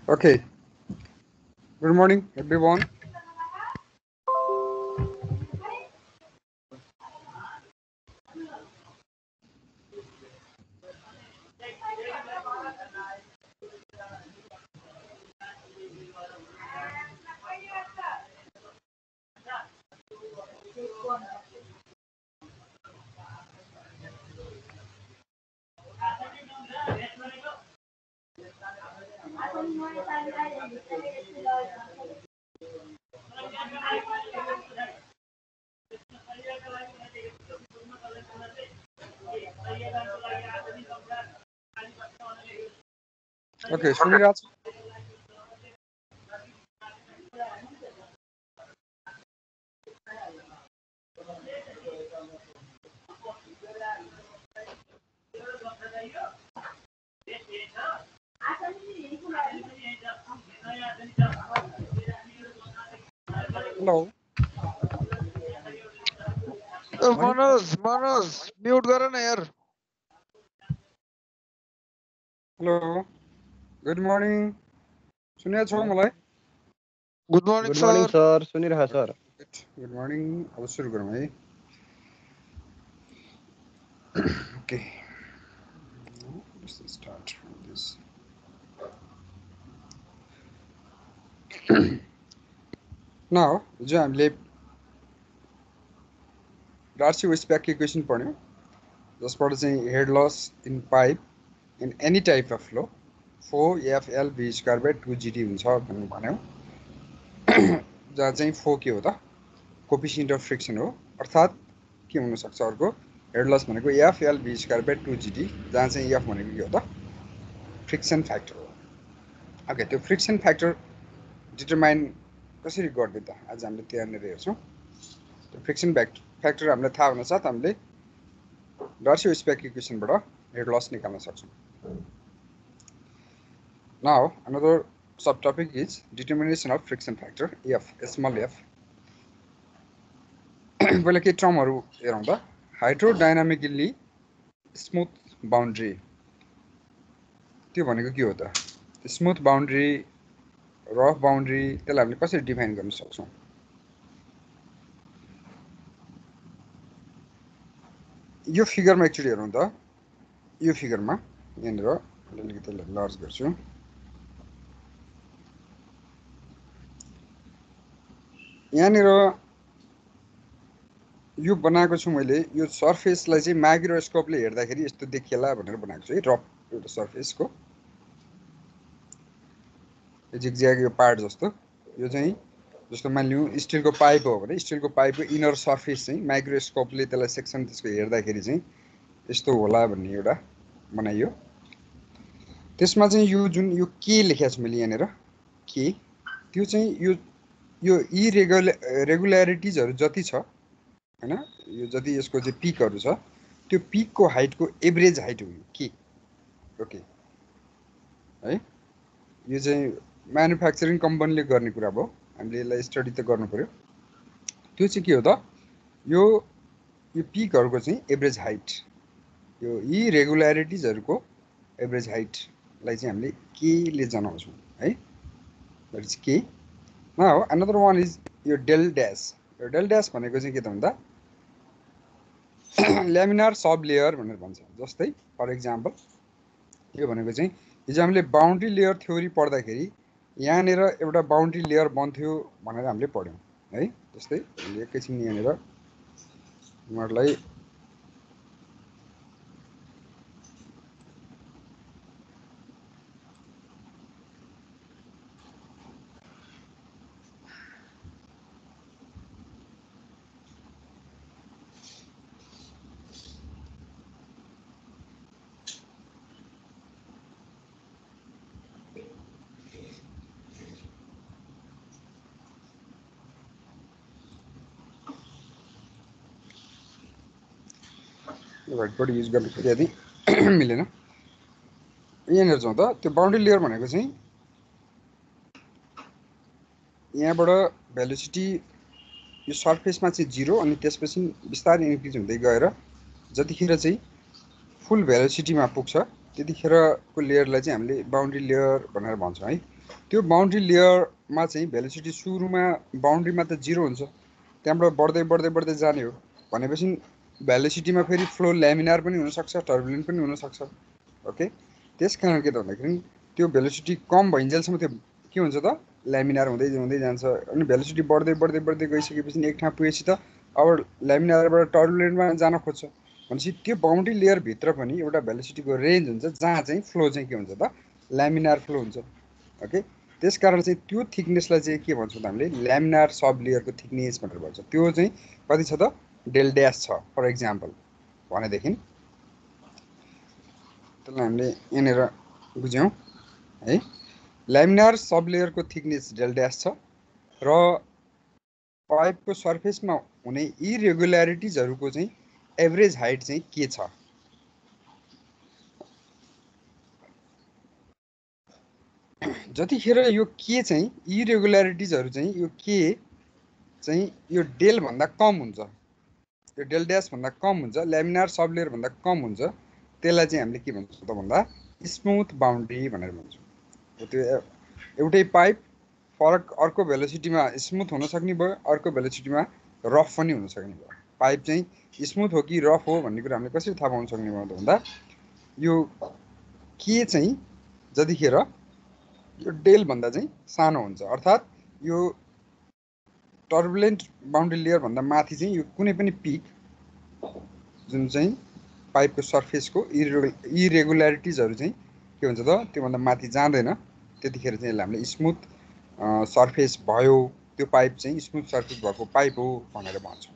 Okay. Good morning, everyone. Okay, Suniraj. Hello. Morning. Manoj mute गर न यार Hello. Good morning. Suniraj हो मलाई? Good morning good morning sir sir सुनिरहेको sir Good morning. अब सुरु गरौँ है. Okay. Let's start from this. Now, जो हामीले Darcy-Weisbach equation पढ्यौं, जसबाट चाहिँ head loss in pipe in any type of flow 4FL V square by 2GT हुन्छ भन्ने भन्यौं. जहाँ चाहिँ 4 के हो त? कोएफिसिएन्ट अफ फ्रिक्सन हो, अर्थात् के हुन सक्छ अर्को हेड लस भनेको FL V square by 2GT, जहाँ चाहिँ F भनेको के हो त? फ्रिक्सन फ्याक्टर हो. ओके, त्यो फ्रिक्सन फ्याक्टर डिटरमाइन कसरी गर्ने त? आज हामीले त्यहाँनिर हेर्छौँ. त्यो फ्रिक्सन फ्याक्टर हामीलाई थाहा हुन साथ हामीले Darcy-Weisbach इक्वेसनबाट हेड लस निकाल्न सक्छौँ. Now, another subtopic is determination of friction factor F, small f. पहिला के टर्महरु हेरौँ त. हाइड्रोडायनामिकली स्मुथ बाउन्ड्री, त्यो भनेको के हो त? स्मुथ बाउन्ड्री, रफ बाउन्ड्री, त्यसलाई हामीले कसरी डिफाइन गर्न सक्छौँ? यो फिगरमा एक्चुअली हेरौँ त. यो फिगरमा यहाँनिर अलिकति लार्ज गर्छु. यहाँनिर यो बनाएको छु मैले. यो सर्फेसलाई चाहिँ माइक्रोस्कोपले हेर्दाखेरि यस्तो देखिएला भनेर बनाएको छु है. रफ एउटा सर्फेसको जिगज्याग यो पार्ट जस्तो. यो चाहिँ जस्तो मानिलिउँ स्टिलको पाइप हो भने स्टिलको पाइपको इनर सर्फेस चाहिँ माइक्रोस्कोपले त्यसलाई सेक्सन त्यसको हेर्दाखेरि चाहिँ यस्तो होला भन्ने एउटा बनाइयो. त्यसमा चाहिँ यो जुन यो के लेखेको छु मैले यहाँनिर के, त्यो चाहिँ यो इरेगुल्यारिटिजहरु जति छ हैन, यो जति यसको चाहिँ पिकहरु छ, त्यो पिकको हाइटको एभरेज हाइट हो यो के. ओके है, यो चाहिँ म्यानुफ्याक्चरिङ कम्पनीले गर्ने कुरा भयो. हामीले यसलाई स्टडी त गर्नु पर्यो. त्यो चाहिँ के हो त? यो पिकहरुको चाहिँ एभरेज हाइट, यो इरेगुल्यारिटिजहरुको एभरेज हाइटलाई चाहिँ हामीले के ले जनाउँछौँ है. द्याट इज के. नाउ अनदर वान इज यो डेल ड्यास. यो डेल ड्यास भनेको चाहिँ के त भन्दा ल्यामिनार सब लेयर भनेर भन्छ. जस्तै फर एक्जाम्पल यो भनेको चाहिँ हिजो हामीले बाउन्ड्री लेयर थ्योरी पढ्दाखेरि यहाँनिर एउटा बाउन्ड्री लेयर बन्थ्यो भनेर हामीले पढ्यौँ है. जस्तै एकैछिन यहाँनिर उहाँहरूलाई व्हाइट बोर्ड युज गर्न खोजेँ मिलेन. यहाँनिर जाउँ त. त्यो बाउन्ड्री लेयर भनेको चाहिँ यहाँबाट भेलोसिटी यो सर्फेसमा चाहिँ 0 अनि त्यसपछि बिस्तारै इन्क्रिज हुँदै गएर जतिखेर चाहिँ फुल भेलोसिटीमा पुग्छ त्यतिखेरको लेयरलाई चाहिँ हामीले बाउन्ड्री लेयर भनेर भन्छौँ है. त्यो बाउन्ड्री लेयरमा चाहिँ भेलोसिटी सुरुमा बाउन्ड्रीमा त 0 हुन्छ, त्यहाँबाट बढ्दै बढ्दै बढ्दै जाने हो भनेपछि भेलोसिटीमा फेरि फ्लो ल्यामिनार पनि हुनसक्छ, टर्बुलेन्ट पनि हुनसक्छ। ओके, त्यस कारण के त भन्दाखेरि त्यो भेलोसिटी कम भइन्जेलसम्म त्यो के हुन्छ त ल्यामिनार हुँदै हुँदै जान्छ। अनि भेलोसिटी बढ्दै बढ्दै बढ्दै गइसकेपछि एक ठाउँ पुगेपछि त अब ल्यामिनारबाट टर्बुलेन्टमा जान खोज्छ भनेपछि त्यो बाउन्ड्री लेयरभित्र पनि एउटा भेलोसिटीको रेन्ज हुन्छ जहाँ चाहिँ फ्लो चाहिँ के हुन्छ त ल्यामिनार फ्लो हुन्छ। ओके, त्यस कारण चाहिँ त्यो थिकनेसलाई चाहिँ के भन्छौँ त हामीले ल्यामिनार सब लेयरको थिकनेस भनेर भन्छ। त्यो चाहिँ कति छ त डेल ड्यास छ फर इक्जाम्पल भनेदेखि त्यसलाई हामीले यहाँनिर बुझ्यौँ है। ल्यामिनार सब लेयरको थिकनेस डेल ड्यास छ र पाइपको सर्फेसमा हुने इरेगुल्यारिटिजहरूको चाहिँ एभरेज हाइट चाहिँ के छ। जतिखेर यो के चाहिँ इरेगुल्यारिटिजहरू चाहिँ यो के चाहिँ यो डेलभन्दा कम हुन्छ, यो डेल ड्यासभन्दा कम हुन्छ, ल्यामिनार सब लेयरभन्दा कम हुन्छ, त्यसलाई चाहिँ हामीले के भन्छौँ त भन्दा स्मुथ बाउन्ड्री भनेर भन्छौँ। त्यो एउटै पाइप फरक अर्को भेलोसिटीमा स्मुथ हुन सक्ने भयो, अर्को भेलोसिटीमा रफ पनि हुन सक्ने भयो। पाइप चाहिँ स्मुथ हो कि रफ हो भन्ने कुरा हामीले कसरी थाहा पाउन सक्ने भयो त भन्दा यो के चाहिँ जतिखेर यो डेलभन्दा चाहिँ सानो हुन्छ, अर्थात् यो टर्बुलेन्ट बाउन्ड्री लेयरभन्दा माथि चाहिँ यो कुनै पनि पिक जुन चाहिँ पाइपको सर्फेसको इरेगुल्यारिटिजहरू चाहिँ के हुन्छ त त्योभन्दा माथि जाँदैन, त्यतिखेर चाहिँ यसलाई हामीले स्मुथ सर्फेस भयो, त्यो पाइप चाहिँ स्मुथ सर्फेस भएको पाइप हो भनेर भन्छौँ।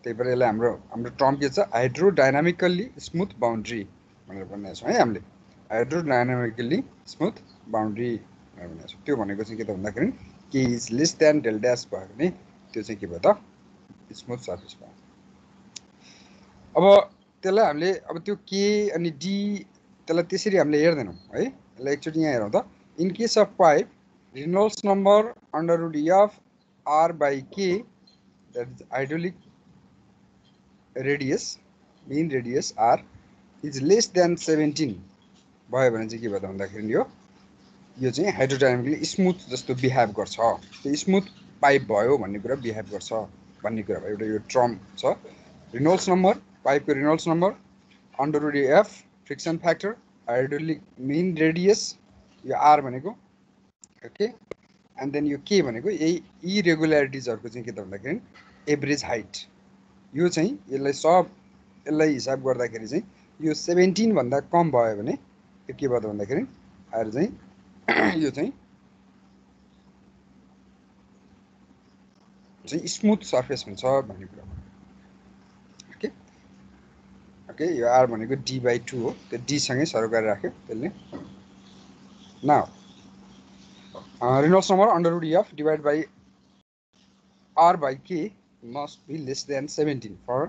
त्यही भएर यसलाई हाम्रो टर्म के छ हाइड्रोडाइनामिकल्ली स्मुथ बाउन्ड्री भनेर भनेको छौँ है हामीले, हाइड्रोडाइनामिकल्ली स्मुथ बाउन्ड्री भनेर भनेको छौँ। त्यो भनेको चाहिँ के त भन्दाखेरि के is less than del dash भयो भने त्यो चाहिँ के भयो त स्मुथ सर्फेस भयो। अब त्यसलाई हामीले अब त्यो के अनि डी त्यसलाई त्यसरी हामीले हेर्दैनौँ है। यसलाई एकचोटि यहाँ हेरौँ त। In case of pipe Reynolds number under root F R by K that is hydraulic radius mean radius R is less than 17 भयो भने चाहिँ के भयो त भन्दाखेरि यो चाहिँ हाइड्रोडाइनामिकली स्मुथ जस्तो बिहेभ गर्छ, त्यो स्मुथ पाइप भयो भन्ने कुरा बिहेभ गर्छ भन्ने कुरा भयो। एउटा यो टर्म छ रेनॉल्ड्स नम्बर, पाइपको Reynolds number under root f friction factor hydraulic mean radius यो आर भनेको ओके, एन्ड देन यो के भनेको यही इरेगुल्यारिटिजहरूको चाहिँ के त भन्दाखेरि एभरेज हाइट। यो चाहिँ यसलाई हिसाब गर्दाखेरि चाहिँ यो 17 भन्दा कम भयो भने यो के भयो त भन्दाखेरि आएर चाहिँ यो चाहिँ स्मुथ सर्फेस हुन्छ भन्ने कुरा। ओके ओके, यो आर भनेको डी बाई 2 हो, त्यो डी सँगै सरोकार राख्यो त्यसले। Now Reynolds number under root F divide by R by K must be less than 17 for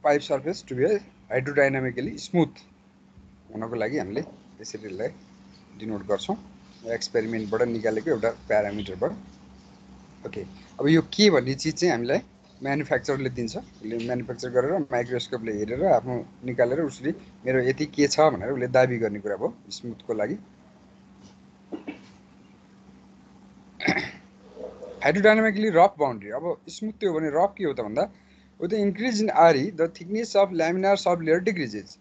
pipe surface to be hydrodynamically smooth हुनको लागि हामीले यसरी यसलाई डिनोट गर्छौँ एक्सपेरिमेन्टबाट निकालेको एउटा प्यारामिटरबाट। ओके, अब यो के भन्ने चिज चाहिँ हामीलाई म्यानुफ्याक्चरले दिन्छ, उसले म्यानुफ्याक्चर गरेर माइक्रोस्कोपले हेरेर आफ्नो निकालेर उसले मेरो यति के छ भनेर उसले दाबी गर्ने कुरा भयो स्मुथको लागि। हाइड्रोडाइनामिकली रफ बाउन्ड्री, अब स्मुथ थियो भने रफ के हो त भन्दा with the increase in RE the thickness of laminar sublayer decreases.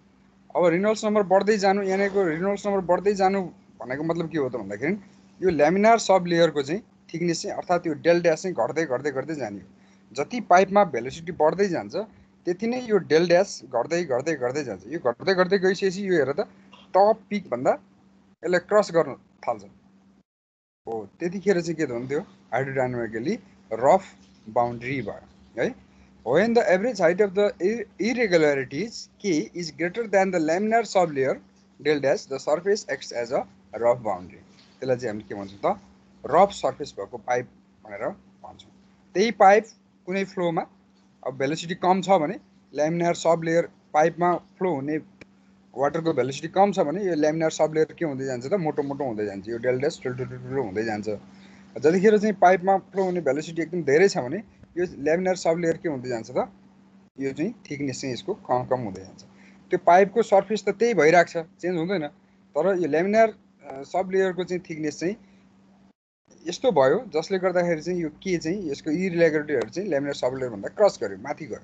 अब रेनॉल्ड्स नम्बर बढ्दै जानु, यहाँको रेनॉल्ड्स नम्बर बढ्दै जानु भनेको मतलब के हो त भन्दाखेरि यो ल्यामिनार सब लेयरको चाहिँ थिकनेस चाहिँ अर्थात् यो डेल ड्यास चाहिँ घट्दै घट्दै घट्दै जाने हो। जति पाइपमा भेलोसिटी बढ्दै जान्छ त्यति नै यो डेल ड्यास घट्दै घट्दै घट्दै जान्छ। यो घट्दै घट्दै गइसकेपछि यो हेर त टप पिकभन्दा यसलाई क्रस गर्न थाल्छ हो, त्यतिखेर चाहिँ के त हुन्थ्यो हाइड्रोडाइनामिकली रफ बाउन्ड्री भयो है। When the average height of the irregularities K is greater than the laminar sublayer del dash, the surface acts as a rough boundary. त्यसलाई चाहिँ हामीले के भन्छौँ त रफ सर्फेस भएको पाइप भनेर भन्छौँ। त्यही पाइप कुनै फ्लोमा अब भेलोसिटी कम छ भने ल्यामिनार सब लेयर पाइपमा फ्लो हुने वाटरको भेलोसिटी कम छ भने यो ल्यामिनार सब लेयर के हुँदै जान्छ त मोटो मोटो हुँदै जान्छ, यो डेल ड्यास ठुल्ठुलो हुँदै जान्छ। जतिखेर चाहिँ पाइपमा फ्लो हुने भेलोसिटी एकदम धेरै छ भने यो ल्यामिनार सब लेयर के हुँदै जान्छ त यो चाहिँ थिकनेस चाहिँ यसको कम कम हुँदै जान्छ। त्यो पाइपको सर्फेस त त्यही भइरहेको छ, चेन्ज हुँदैन, तर यो ल्यामिनार सब लेयरको चाहिँ थिकनेस चाहिँ यस्तो भयो जसले गर्दाखेरि चाहिँ यो के चाहिँ यसको इरेगुलारिटीहरु चाहिँ ल्यामिनार सब लेयर भन्दा क्रस गर्यो, माथि गयो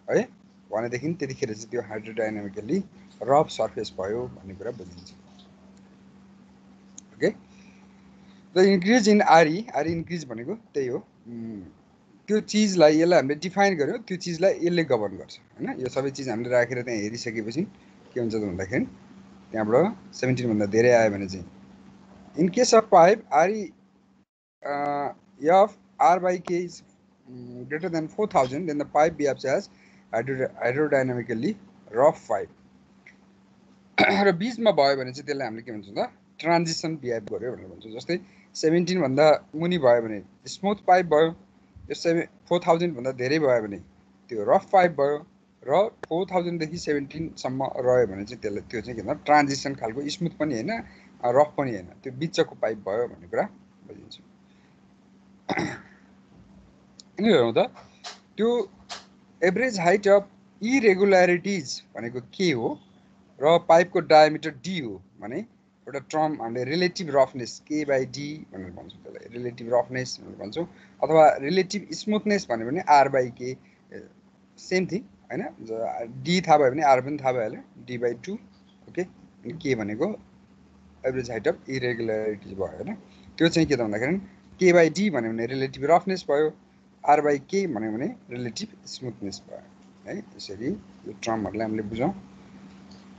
है, भनेदेखि त्यतिखेर चाहिँ त्यो हाइड्रोडाइनामिकली रफ सर्फेस भयो भन्ने कुरा बुझिन्छ। Okay, the increase in RE increase भनेको त्यही हो, त्यो चिजलाई यसलाई हामीले डिफाइन गर्यो, त्यो चिजलाई यसले गभर्न गर्छ हैन। यो सबै चिज हामीले राखेर त्यहाँ हेरिसकेपछि के हुन्छ त भन्दाखेरि त्यहाँबाट 17 भन्दा धेरै आयो भने चाहिँ in case of pipe RE if R by K is greater than 4000, then the pipe behaves as hydrodynamically rough pipe. र बीचमा भयो भने चाहिँ त्यसलाई हामीले के भन्छौँ त ट्रान्जिसन बिहेभ गर्यो भनेर भन्छौँ। जस्तै 17 भन्दा मुनि भयो भने स्मुथ पाइप भयो, यो 4000 भन्दा धेरै भयो भने त्यो रफ पाइप भयो, र 4000 देखि 17 सम्म रह्यो भने चाहिँ त्यसलाई त्यो चाहिँ के भन्छ ट्रान्जिसन खालको, स्मुथ पनि हैन रफ पनि हैन, त्यो बिचको पाइप भयो भन्ने कुरा बुझिन्छ। अनि हेरौँ त त्यो एभरेज हाइट अफ इरेगुलारिटिज भनेको के हो र पाइपको डायमिटर डी हो भने एउटा टर्म हामीले रिलेटिभ रफनेस के बाई डी भनेर भन्छौँ, त्यसलाई रिलेटिभ रफनेस भनेर भन्छौँ, अथवा रिलेटिभ स्मुथनेस भन्यो भने आर बाई के, सेम थिङ हैन। डी थाहा भयो भने आर पनि थाहा भइहाल्यो, डी बाई 2। ओके, अनि के भनेको एभरेज हाइट अफ इरेगुलारिटिज भयो हैन। त्यो चाहिँ के त भन्दाखेरि के बाई डी भन्यो भने रिलेटिभ रफनेस भयो, आर बाई के भन्यो भने रिलेटिभ स्मुथनेस भयो है। त्यसरी यो टर्महरूलाई हामीले बुझौँ।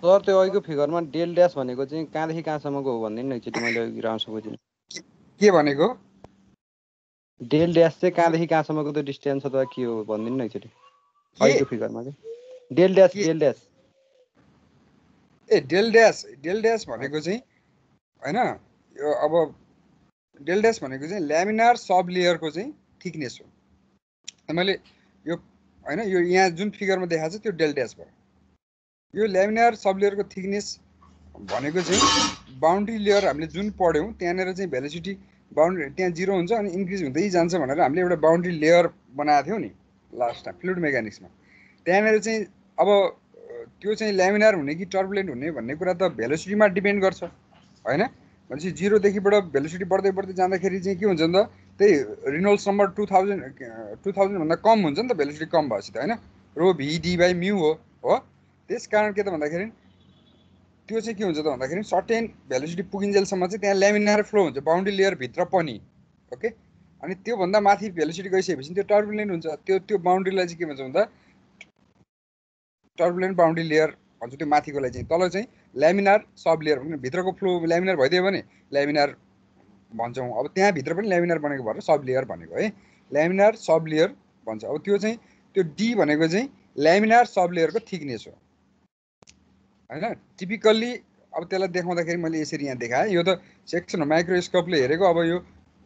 सर त्यो अहिलेको फिगरमा डेल ड्यास भनेको चाहिँ कहाँदेखि कहाँसम्मको हो भनिदिनु न एकचोटि, मैले अघि राम्रोसँग बुझिनँ। के भनेको डेल ड्यास चाहिँ कहाँदेखि कहाँसम्मको त्यो डिस्टेन्स अथवा के हो भनिदिनु न एकचोटि अहिलेको फिगरमा चाहिँ। Del dash a del dash भनेको चाहिँ हैन, यो अब डेल ड्यास भनेको चाहिँ ल्यामिनार सब लेयरको चाहिँ थिकनेस हो। मैले यो हैन यो यहाँ जुन फिगरमा देखाएको छ त्यो डेल ड्यास भयो। यो ल्यामिनार सब लेयरको थिकनेस भनेको चाहिँ बाउन्ड्री लेयर हामीले जुन पढ्यौँ त्यहाँनिर चाहिँ भेलोसिटी बाउन्ड्री त्यहाँ 0 हुन्छ अनि इन्क्रिज हुँदै जान्छ भनेर हामीले एउटा बाउन्ड्री लेयर बनाएको थियौँ नि लास्ट टाइम फ्लुइड मेकानिक्समा। त्यहाँनिर चाहिँ अब त्यो चाहिँ ल्यामिनार हुने कि टर्बुलेन्ट हुने भन्ने कुरा त भेलोसिटीमा डिपेन्ड गर्छ हैन। भनेपछि 0 देखिबाट भेलोसिटी बढ्दै बढ्दै जाँदाखेरि चाहिँ के हुन्छ नि त, त्यही रिनोल्ड्स नम्बर 2000 भन्दा कम हुन्छ नि त भेलोसिटी कम भएपछि त हैन, रो भी डी बाई म्यू हो। त्यस कारण के त भन्दाखेरि त्यो चाहिँ के हुन्छ त भन्दाखेरि सर्टेन भेलोसिटी पुगिन्जेलसम्म चाहिँ त्यहाँ ल्यामिनार फ्लो हुन्छ बाउन्ड्री लेयर भित्र पनि। ओके, अनि त्योभन्दा माथि भेलोसिटी गइसकेपछि त्यो टर्बुलेन्ट हुन्छ। त्यो बाउन्ड्रीलाई चाहिँ के भन्छ भन्दा टर्बुलेन्ट बाउन्ड्री लेयर भन्छ। त्यो माथिकोलाई चाहिँ तल चाहिँ ल्यामिनार सब लेयर भने भित्रको फ्लो ल्यामिनार भइदियो भने ल्यामिनार भन्छौँ। अब त्यहाँभित्र पनि ल्यामिनार बनेको भएर सब लेयर भनेको है, ल्यामिनार सब लेयर भन्छ। अब त्यो चाहिँ त्यो डी भनेको चाहिँ ल्यामिनार सब लेयरको थिकनेस हो हैन। टिपिकल्ली अब त्यसलाई देखाउँदाखेरि मैले यसरी यहाँ देखाएँ, यो त सेक्सन माइक्रोस्कोपले हेरेको। अब यो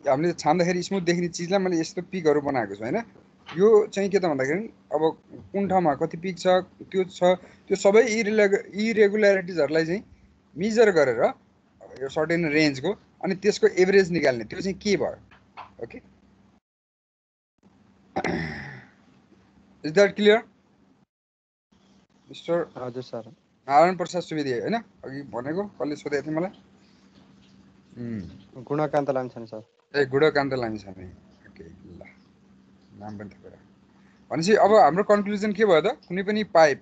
हामीले छाम्दाखेरि स्मुथ देखिने चिजलाई मैले यस्तो पिकहरू बनाएको छु हैन। यो चाहिँ के त भन्दाखेरि अब कुन ठाउँमा कति पिक छ त्यो सबै इरेगुलारिटिजहरूलाई चाहिँ मेजर गरेर यो सर्टेन रेन्जको अनि त्यसको एभरेज निकाल्ने, त्यो चाहिँ के भयो। Okay, is that clear mister? हजुर सर। नारायण प्रसाद सुवेदी हैन, अघि भनेको कसले सोधेको थियो मलाई? गुणकान्त लामिछाने सर। ए गुणकान्त लामिछाने। ओके, ल नाम पनि थाहा भनेपछि अब हाम्रो कन्क्लुजन के भयो त, कुनै पनि पाइप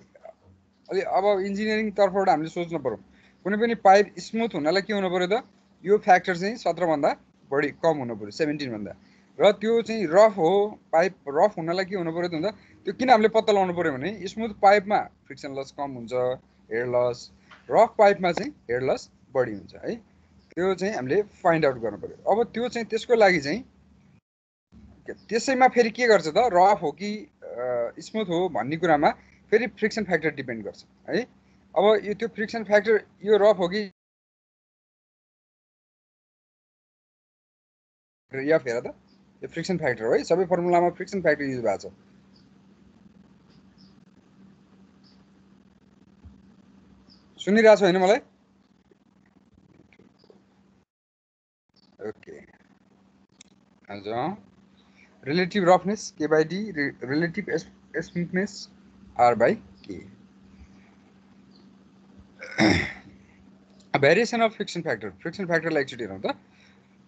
अलि अब इन्जिनियरिङ तर्फबाट हामीले सोच्नु पर्यो कुनै पनि पाइप स्मुथ हुनलाई के हुनु पर्यो त, यो फ्याक्टर चाहिँ 17 भन्दा बढी कम हुनु पर्यो, 17 भन्दा। र त्यो चाहिँ रफ हो, पाइप रफ हुनलाई के हुनु पर्यो त भन्दा त्यो किन हामीले पत्ता लगाउनु पर्यो भने स्मुथ पाइपमा फ्रिक्सन लस कम हुन्छ, हेड लस, रफ पाइपमा चाहिँ हेड लस बढी हुन्छ है। त्यो चाहिँ हामीले फाइन्ड आउट गर्नु पर्यो। अब त्यो चाहिँ त्यसको लागि चाहिँ त्यसैमा फेरि के गर्छ त, रफ हो कि स्मुथ हो भन्ने कुरामा फेरि फ्रिक्सन फ्याक्टर डिपेन्ड गर्छ है। अब यो त्यो फ्रिक्सन फ्याक्टर यो रफ हो कि या फेर त यो फ्रिक्सन फ्याक्टर हो है, सबै फर्मुलामा फ्रिक्सन फ्याक्टर युज भएको छ। सुनिरहेको छ होइन मलाई? ओके, हजुर, रिलेटिभ रफनेस के by d, relative smoothness R by k. Variation of friction फ्याक्टरलाई एकचोटि हेरौँ त।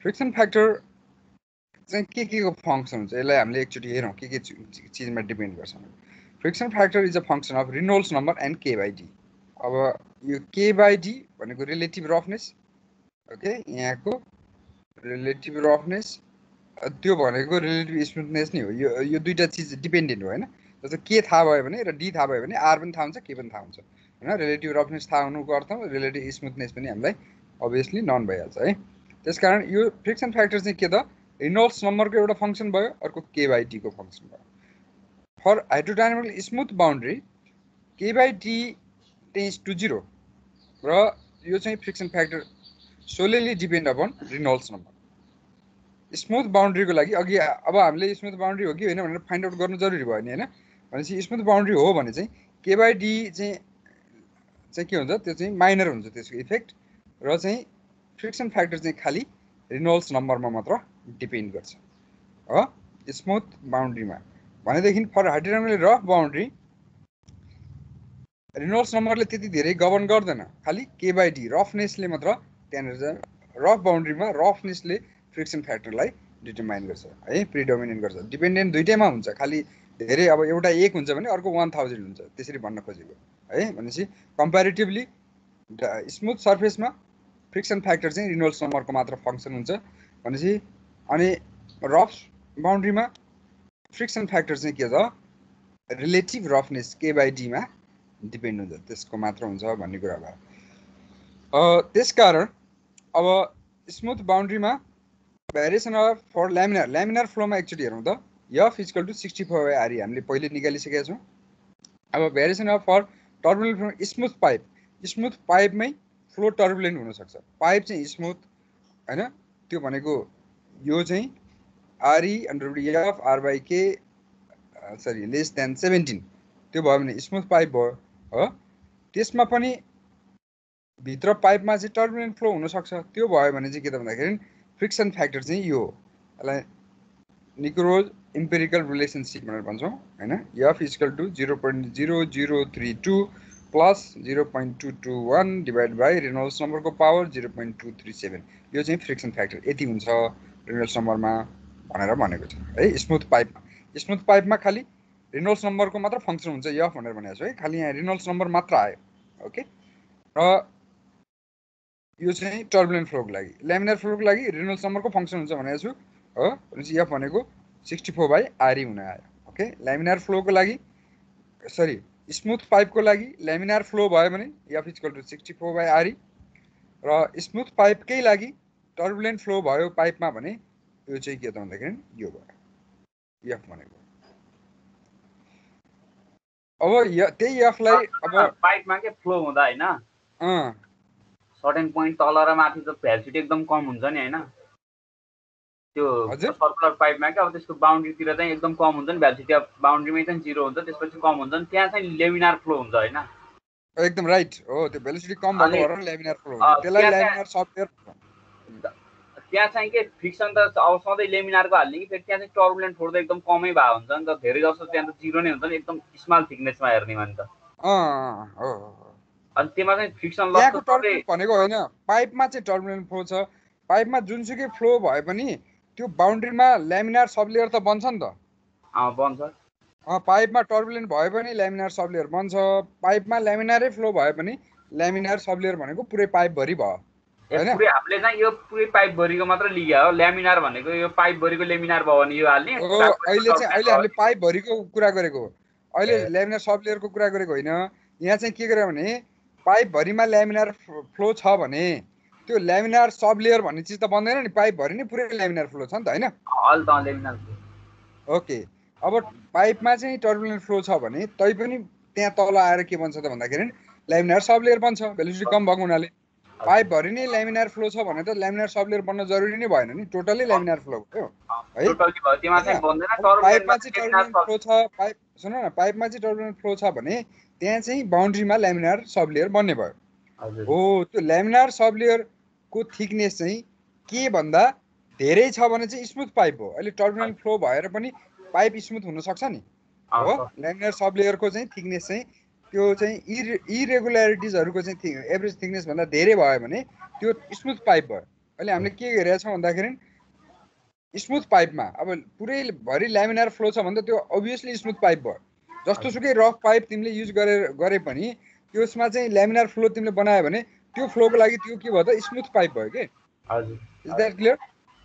फ्रिक्सन फ्याक्टर चाहिँ के को फङ्सन हुन्छ यसलाई हामीले एकचोटि हेरौँ के चिजमा डिपेन्ड गर्छ। Friction factor is a function of Reynolds number and के बाई डी। अब यो के बाई डी भनेको रिलेटिभ रफनेस, ओके, यहाँको रिलेटिभ रफनेस, त्यो भनेको रिलेटिभ स्मुथनेस नै हो। यो दुईवटा चिज डिपेन्डेन्ट हो होइन। जस्तो के थाहा भयो भने र डी थाहा भयो भने आर पनि थाहा हुन्छ, के पनि थाहा हुन्छ होइन। रिलेटिभ रफनेस थाहा हुनुको अर्थ रिलेटिभ स्मुथनेस पनि हामीलाई अभियसली नन भइहाल्छ है। त्यसकारण यो फ्रिक्सन फ्याक्टर चाहिँ के त रिनोल्ड्स नम्बरको एउटा फङ्सन भयो, अर्को के बाई टी को फङ्सन भयो। For hydrodynamical smooth boundary K by T tends to 0 र यो चाहिँ friction factor solely depend upon Reynolds number. Smooth बाउन्ड्रीको लागि अघि अब हामीले स्मुथ बाउन्ड्री हो कि होइन भनेर फाइन्ड आउट गर्नु जरुरी भयो नि होइन। भनेपछि स्मुथ बाउन्ड्री हो भने चाहिँ के बाई डी चाहिँ के हुन्छ, त्यो चाहिँ माइनर हुन्छ त्यसको इफेक्ट, र चाहिँ फ्रिक्सन फ्याक्टर चाहिँ खालि रिनोल्ड्स नम्बरमा मात्र डिपेन्ड गर्छ हो स्मुथ बाउन्ड्रीमा। भनेदेखि फर हाइड्रोडाइनामिकली रफ बाउन्ड्री रिनोल्ड्स नम्बरले त्यति धेरै गभर्न गर्दैन, खालि के बाई डी रफनेसले मात्र त्यहाँनिर चाहिँ रफ बाउन्ड्रीमा रफनेसले फ्रिक्सन फ्याक्टरलाई डिटरमाइन गर्छ है, प्रिडोमिनेन्ट गर्छ। डिपेन्डेन्ट दुइटैमा हुन्छ, खालि धेरै अब एउटा 1 हुन्छ भने अर्को 1000 हुन्छ, त्यसरी भन्न खोजेको है। भनेपछि कम्पेरिटिभली स्मुथ सर्फेसमा फ्रिक्सन फ्याक्टर चाहिँ रिनोल्ड्स नम्बरको मात्र फङ्सन हुन्छ भनेपछि, अनि रफ बाउन्ड्रीमा फ्रिक्सन फ्याक्टर चाहिँ के छ रिलेटिभ रफनेस के बाई डीमा डिपेन्ड हुन्छ, त्यसको मात्र हुन्छ भन्ने कुरा भयो। त्यसकारण अब स्मुथ बाउन्ड्रीमा भेरिएसन अफ फर ल्यामिनार फ्लोमा एकचोटि हेरौँ त एफ इक्वल टु 64/RE हामीले पहिले निकालिसकेका छौँ। अब variation of for turbulent flow smooth pipe, smooth पाइपमै फ्लो टर्बुलेन्ट हुनसक्छ। पाइप चाहिँ स्मुथ होइन, त्यो भनेको यो चाहिँ RE √ F R/K sorry less than 17 त्यो भयो भने स्मुथ पाइप भयो हो। त्यसमा पनि भित्र पाइपमा चाहिँ टर्बुलेन्ट फ्लो हुनसक्छ, त्यो भयो भने चाहिँ के त भन्दाखेरि फ्रिक्सन फ्याक्टर चाहिँ यो यसलाई निक्रोज इम्पेरिकल रिलेसनसिप भनेर भन्छौँ होइन। F equal to 0.0032 plus 0.221 divide by Reynolds नम्बरको पावर 0.237, यो चाहिँ फ्रिक्सन फ्याक्टर यति हुन्छ रिनोल्ड्स नम्बरमा भनेर भनेको छ है। स्मुथ पाइपमा खालि रिनोल्ड्स नम्बरको मात्र फङ्सन हुन्छ एफ भनेर भनेको छु है, खालि यहाँ रिनोल्ड्स नम्बर मात्र आयो ओके। र यो चाहिँ टर्बुलेन्ट फ्लोको लागि, ल्यामिनार फ्लोको लागि रिनोल्ड्स नम्बरको फङ्सन हुन्छ भनेको छु हो। भनेपछि एफ भनेको 64/RE हुन आयो ओके। ल्यामिनार फ्लोको लागि सरी स्मुथ पाइपको लागि ल्यामिनार फ्लो भयो भने एफ इक्वल टु 64/RE, र स्मुथ पाइपकै लागि टर्बुलेन्ट फ्लो भयो पाइपमा भने यो चाहिँ के त भन्दाखेरि यो भयो एफ भनेको। अब त्यही एफलाई अब पाइपमा के फ्लो हुँदा हैन सर्टेन पोइन्ट तल र माथि त भेलोसिटी एकदम कम हुन्छ नि हैन, त्यो सर्कुलर पाइपमा के अब त्यसको बाउन्ड्रीतिर चाहिँ एकदम कम हुन्छ नि भेलोसिटी, अब बाउन्ड्रीमै चाहिँ 0 हुन्छ त्यसपछि कम हुन्छ नि, त्यहाँ चाहिँ लेमिनार फ्लो हुन्छ हैन। एकदम राइट हो, त्यो भेलोसिटी कम भएको भएर लेमिनार फ्लो हुन्छ, त्यसलाई लेमिनार सफ्टवेयर त्यहाँ चाहिँ के फ्रिक्सन त अब सधैँ लेमिनारको हाल्ने कि फेरि त्यहाँ चाहिँ टर्बुलेन्ट फ्लो त एकदम कमै भएको हुन्छ नि त, धेरै जसो त्यहाँ त 0 नै हुन्छ नि, एकदम स्मल थिकनेसमा हेर्ने भने त हो। अनि त्यसमा चाहिँ फ्रिक्सन लस टर्बुलेन्ट भनेको होइन, पाइपमा चाहिँ टर्बुलेन्ट फ्लो छ। पाइपमा जुनसुकै फ्लो भए पनि त्यो बाउन्ड्रीमा ल्यामिनार सबलेयर त बन्छ नि त, बन्छ। पाइपमा टर्बुलेन्ट भए पनि ल्यामिनार सबलेयर बन्छ, पाइपमा ल्यामिनारै फ्लो भए पनि ल्यामिनार सबलेयर भनेको पुरै पाइपभरि भयो हैन। हामीले चाहिँ यो पुरै पाइपभरिको मात्र लिया हो, ल्यामिनार भनेको यो पाइपभरिको लेमिनार भयो भने यो हाल्ने। अहिले हामीले पाइपभरिको कुरा गरेको हो, अहिले ल्यामिनार सबलेयरको कुरा गरेको होइन। यहाँ चाहिँ के गर्यो भने पाइपभरिमा ल्यामिनार फ्लो छ भने त्यो ल्यामिनार सबलेयर भन्ने चिज त बन्दैन नि, पाइपभरि नै पुरै ल्यामिनार फ्लो छ नि त हैन। ओके, अब पाइपमा चाहिँ टर्बुलेन्ट फ्लो छ भने तै पनि त्यहाँ तल आएर के बन्छ त भन्दाखेरि ल्यामिनार सबलेयर बन्छ, भेलोसिटी कम भएको हुनाले। पाइपभरि नै ल्यामिनार फ्लो छ भने त ल्यामिनार सबलेयर बन्न जरुरी नै भएन नि, टोटली ल्यामिनार फ्लो भयो है। पाइपमा चाहिँ टर्बुलेन्ट फ्लो छ, पाइप सुन न, पाइपमा चाहिँ टर्बुलेन्ट फ्लो छ भने त्यहाँ चाहिँ बाउन्ड्रीमा ल्यामिनार सबलेयर बन्ने भयो हो। त्यो ल्यामिनार सबलेयरको थिकनेस चाहिँ के भन्दा धेरै छ भने चाहिँ स्मुथ पाइप हो। अहिले टर्बुलेन्ट फ्लो भएर पनि पाइप स्मुथ हुन सक्छ नि हो। ल्यामिनार सबलेयरको चाहिँ थिकनेस चाहिँ त्यो चाहिँ इरेगुल्यारिटिजहरूको चाहिँ एभरेज थिकनेस भन्दा धेरै भयो भने त्यो स्मुथ पाइप भयो। अहिले हामीले के गरिरहेको छौँ भन्दाखेरि स्मुथ पाइपमा अब पुरै भरि ल्यामिनार फ्लो छ भने त त्यो अभियसली स्मुथ पाइप भयो। जस्तो सुकै रफ पाइप तिमीले युज गरे पनि त्यसमा चाहिँ ल्यामिनार फ्लो तिमीले बनायो भने त्यो फ्लोको लागि त्यो के भयो त स्मुथ पाइप भयो के। हजुर is that clear?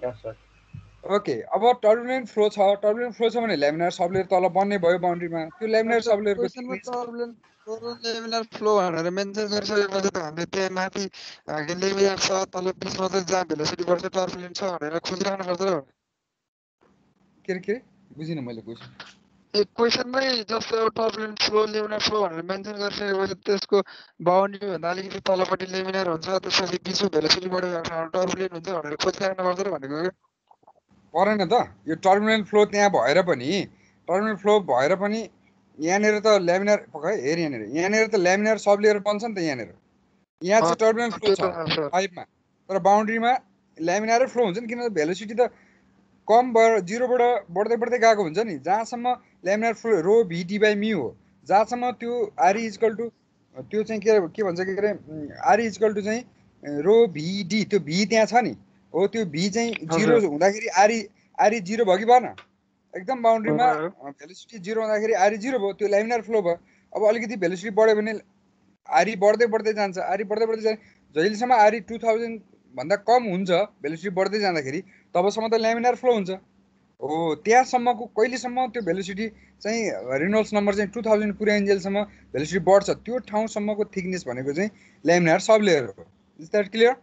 Yes sir. Okay अब टर्बुलेन्ट फ्लो छ भने ल्यामिनार सबलेयर तल बन्ने भयो बाउन्ड्रीमा। त्यो ल्यामिनार सबलेयरको क्वेशनमा टर्बुलेन्ट लेमिनार फ्लो भनेर मेन्सन गरिसकेपछि त हामीले त्यहाँ माथि लेमिनार छ तल बिचमा चाहिँ जहाँ भेलोसिटी बढ्छ टर्बुलेन्ट छ भनेर खोजिराख्नु पर्छ र के बुझिनँ मैले क्वेसन। क्वेसनमै जस्तो टर्बुलेन्ट फ्लो लेमिनार फ्लो भनेर मेन्सन गरिसकेपछि त्यसको बाउन्ड्री भन्दा अलिकति तलपट्टि लेमिनार हुन्छ त्यसपछि बिचमा भेलोसिटी बढेको ठाउँमा टर्बुलेन्ट हुन्छ भनेर खोजिराख्नु पर्छ र भनेको परेन त यो टर्बुलेन्ट फ्लो त्यहाँ भएर पनि यहाँनिर त ल्यामिनार हेर यहाँनिर त ल्यामिनार सबलेयर बन्छ नि त यहाँनिर। यहाँ चाहिँ टर्बुलेन्ट फ्लो छ पाइपमा तर बाउन्ड्रीमा ल्यामिनारै फ्लो हुन्छ नि किनभने भेलोसिटी त कम भएर 0 बाट बढ्दै गएको हुन्छ नि। जहाँसम्म laminar flow rho VD by mu हो जहाँसम्म त्यो आरई इक्वल टु त्यो चाहिँ के भन्छ के अरे आरई इक्वल टु चाहिँ रो भिडी त्यो भी त्यहाँ छ नि हो त्यो भी चाहिँ 0 हुँदाखेरि आरई 0 भयो कि भएन? एकदम बाउन्ड्रीमा भेलोसिटी 0 हुँदाखेरि आरई 0 भयो त्यो ल्यामिनार फ्लो भयो। अब अलिकति भेलोसिटी बढ्यो भने आरई बढ्दै जान्छ जहिलेसम्म आरई 2000 भन्दा कम हुन्छ भेलोसिटी बढ्दै जाँदाखेरि तबसम्म त ल्यामिनार फ्लो हुन्छ हो। त्यहाँसम्मको कहिलेसम्म त्यो भेलोसिटी चाहिँ रेनोल्ड्स नम्बर चाहिँ 2000 पुर्याइन्जेलसम्म भेलोसिटी बढ्छ त्यो ठाउँसम्मको थिकनेस भनेको चाहिँ ल्यामिनार सबलेयर हो। Is that clear?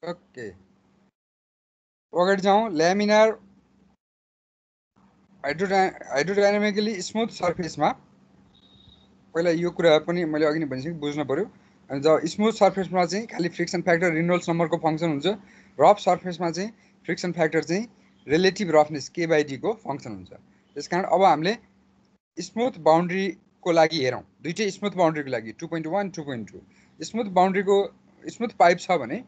ओके अगाडि जाउँ। ल्यामिनार हाइड्रोडाइनामिकली स्मुथ सर्फेसमा पहिला यो कुरा पनि मैले अघि नै भनिसकेँ बुझ्नु पर्यो। अनि जब स्मुथ सर्फेसमा चाहिँ खालि फ्रिक्सन फ्याक्टर रेनोल्ड्स नम्बरको फङ्सन हुन्छ। रफ सर्फेसमा चाहिँ फ्रिक्सन फ्याक्टर चाहिँ रिलेटिभ रफनेस के/डी को फङ्सन हुन्छ। त्यसकारण अब हामीले स्मुथ बाउन्ड्रीको लागि हेरौँ दुईटै स्मुथ बाउन्ड्रीको लागि 2.1 2.2 स्मुथ पाइप छ भने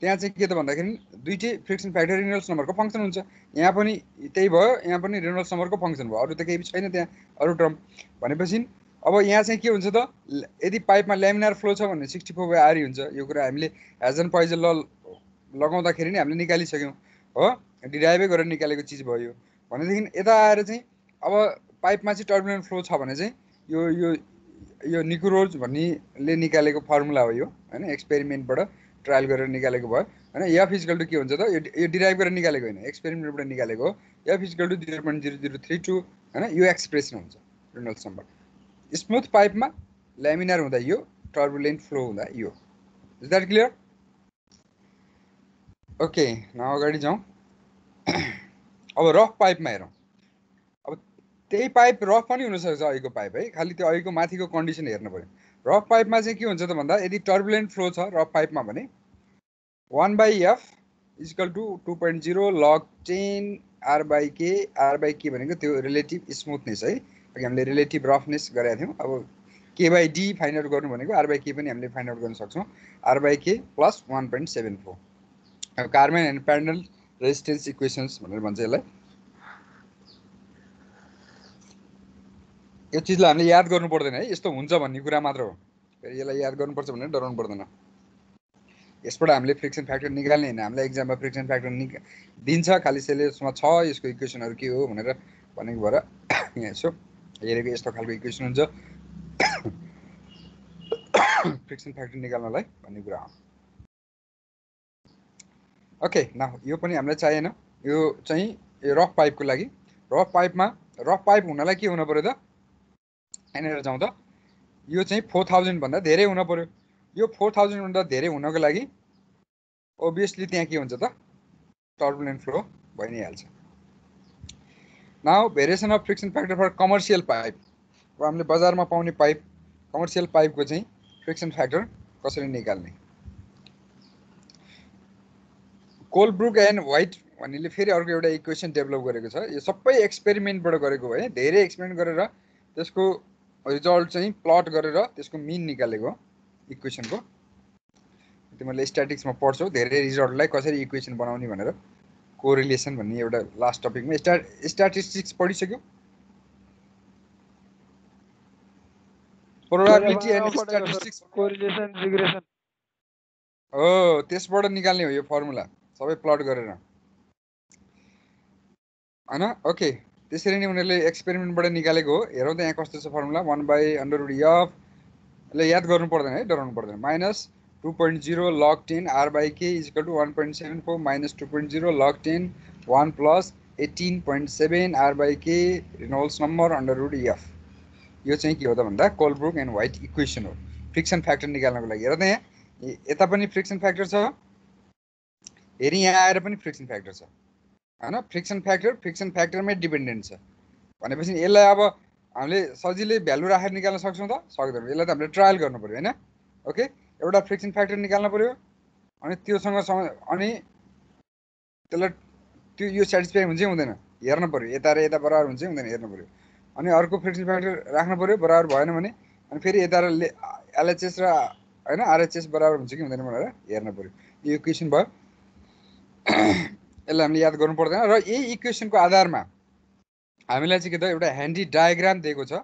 त्यहाँ चाहिँ के त भन्दाखेरि दुईटै फ्रिक्सन फ्याक्टर रेनोल्ड्स नम्बरको फङ्सन हुन्छ। यहाँ पनि त्यही भयो यहाँ पनि रेनोल्ड्स नम्बरको फङ्सन भयो अरू त केही छैन त्यहाँ अरू टर्म भनेपछि अब यहाँ चाहिँ के हुन्छ त यदि पाइपमा ल्यामिनार फ्लो छ भने 64/RE हुन्छ। यो कुरा हामीले हेजन पोइजन ल लगाउँदाखेरि नै हामीले निकालिसक्यौँ हो डिराइभै गरेर निकालेको चिज भयो। भनेदेखि यता आएर चाहिँ अब पाइपमा चाहिँ टर्बुलेन्ट फ्लो छ भने चाहिँ यो निकोरोज भन्नेले निकालेको फर्मुला हो यो होइन एक्सपेरिमेन्टबाट ट्रायल गरेर निकालेको भयो होइन। एफ इक्वल टु के हुन्छ त यो डिराइभ गरेर निकालेको होइन एक्सपेरिमेन्टबाट निकालेको हो। एफ इक्वल टु 0.0032 होइन यो एक्सप्रेसन हुन्छ रेनोल्ड्स नम्बर। स्मुथ पाइपमा ल्यामिनार हुँदा यो टर्बुलेन्ट फ्लो हुँदा यो। Is that clear? ओके न अगाडि जाउँ। अब रफ पाइपमा हेरौँ। अब त्यही पाइप रफ पनि हुनसक्छ अहिलेको पाइप है खालि त्यो अहिलेको माथिको कन्डिसन हेर्नु पऱ्यो। रफ पाइपमा चाहिँ के हुन्छ त भन्दा यदि टर्बुलेन्ट फ्लो छ रफ पाइपमा भने 1/f equal to 2.0 log 10 r/k r/k भनेको त्यो रिलेटिभ स्मुथनेस है। अघि हामीले रिलेटिभ रफनेस गरेका थियौँ। अब k/d फाइन्ड आउट गर्नु भनेको r/k पनि हामीले फाइन्ड आउट गर्न सक्छौँ। r/k + 1.74 अब carbon and parallel resistance equations भनेर भन्छ यसलाई। यो चिजलाई हामीले याद गर्नु पर्दैन है यस्तो हुन्छ भन्ने कुरा मात्र हो। यसलाई याद गर्नुपर्छ भनेर डराउनु पर्दैन। यसबाट हामीले फ्रिक्सन फ्याक्टर निकाल्ने होइन हामीलाई एक्जाममा फ्रिक्सन फ्याक्टर दिन्छ खालि सिलेबसमा छ यसको इक्वेसनहरू के हो भनेर भनेको भएर यहाँ यसो हेरेको यस्तो खालको इक्वेसन हुन्छ फ्रिक्सन फ्याक्टर निकाल्नलाई भन्ने कुरा हो। ओके न यो पनि हामीलाई चाहिएन। यो चाहिँ रफ पाइपको लागि रफ पाइप हुनलाई के हुनु पर्यो त यहाँनिर जाउँ त यो चाहिँ 4000 भन्दा धेरै हुन पर्यो। यो 4000 भन्दा धेरै हुनको लागि ओभियसली त्यहाँ के हुन्छ त टर्बुलेन्ट फ्लो भइ नै हाल्छ। Now variation of friction factor for commercial pipe. अब हामीले बजारमा पाउने पाइप कमर्सियल पाइपको चाहिँ फ्रिक्सन फ्याक्टर कसरी निकाल्ने। कोलब्रुक एन्ड व्हाइट भन्नेले फेरि अर्को एउटा इक्वेसन डेभलप गरेको छ। यो सबै एक्सपेरिमेन्टबाट गरेको है धेरै एक्सपेरिमेन्ट गरेर त्यसको रिजल्ट चाहिँ प्लट गरेर त्यसको मिन निकालेको इक्वेसनको। तिमीहरूले स्ट्याटिक्समा पढ्छौ धेरै रिजल्टलाई कसरी इक्वेसन बनाउने भनेर कोरिलेसन भन्ने एउटा लास्ट टपिकमा स्ट्याटिस्टिक्स पढिसक्यो। Probability and statistics correlation regression हो त्यसबाट निकाल्ने हो यो फर्मुला सबै प्लट गरेर हैन। ओके, त्यसरी नै उनीहरूले एक्सपेरिमेन्टबाट निकालेको हो। हेरौँ त यहाँ कस्तो छ फर्मुला, 1/√f ले याद गर्नु पर्दैन है, डराउनु पर्दैन। Minus 2.0 log 10 r/k is equal to 1.74 minus 2.0 log 10 1 plus 18.7 r/k Reynolds number √f। यो चाहिँ के हो त भन्दा कोलब्रुक एन्ड व्हाइट इक्वेसन हो फ्रिक्सन फ्याक्टर निकाल्नको लागि। हेर त यहाँ यता पनि फ्रिक्सन फ्याक्टर छ, हेरि यहाँ आएर पनि फ्रिक्सन फ्याक्टर छ हैन। फ्रिक्सन फ्याक्टरमै डिपेन्डेन्ट छ भनेपछि यसलाई अब हामीले सजिलै भ्यालु राखेर निकाल्न सक्छौँ त? सक्दैनौँ। यसलाई त हामीले ट्रायल गर्नु पर्यो हैन। ओके, एउटा फ्रिक्सन फ्याक्टर निकाल्नु पर्यो अनि त्योसँग अनि त्यसलाई त्यो यो सेटिस्फाई हुन्छ हुँदैन हेर्नु पर्यो, यता र यता बराबर हुन्छ हुँदैन हेर्नु पर्यो। अनि अर्को फ्रिक्सन फ्याक्टर राख्नु पर्यो, बराबर भएन भने अनि फेरि यता र एलएचएस र हैन आरएचएस बराबर हुन्छ कि हुँदैन भनेर हेर्नु पर्यो। यो इक्वेसन भयो, यसलाई हामीले याद गर्नु पर्दैन। र यही इक्वेसनको आधारमा हामीलाई चाहिँ के त एउटा ह्यान्डी डायग्राम दिएको छ।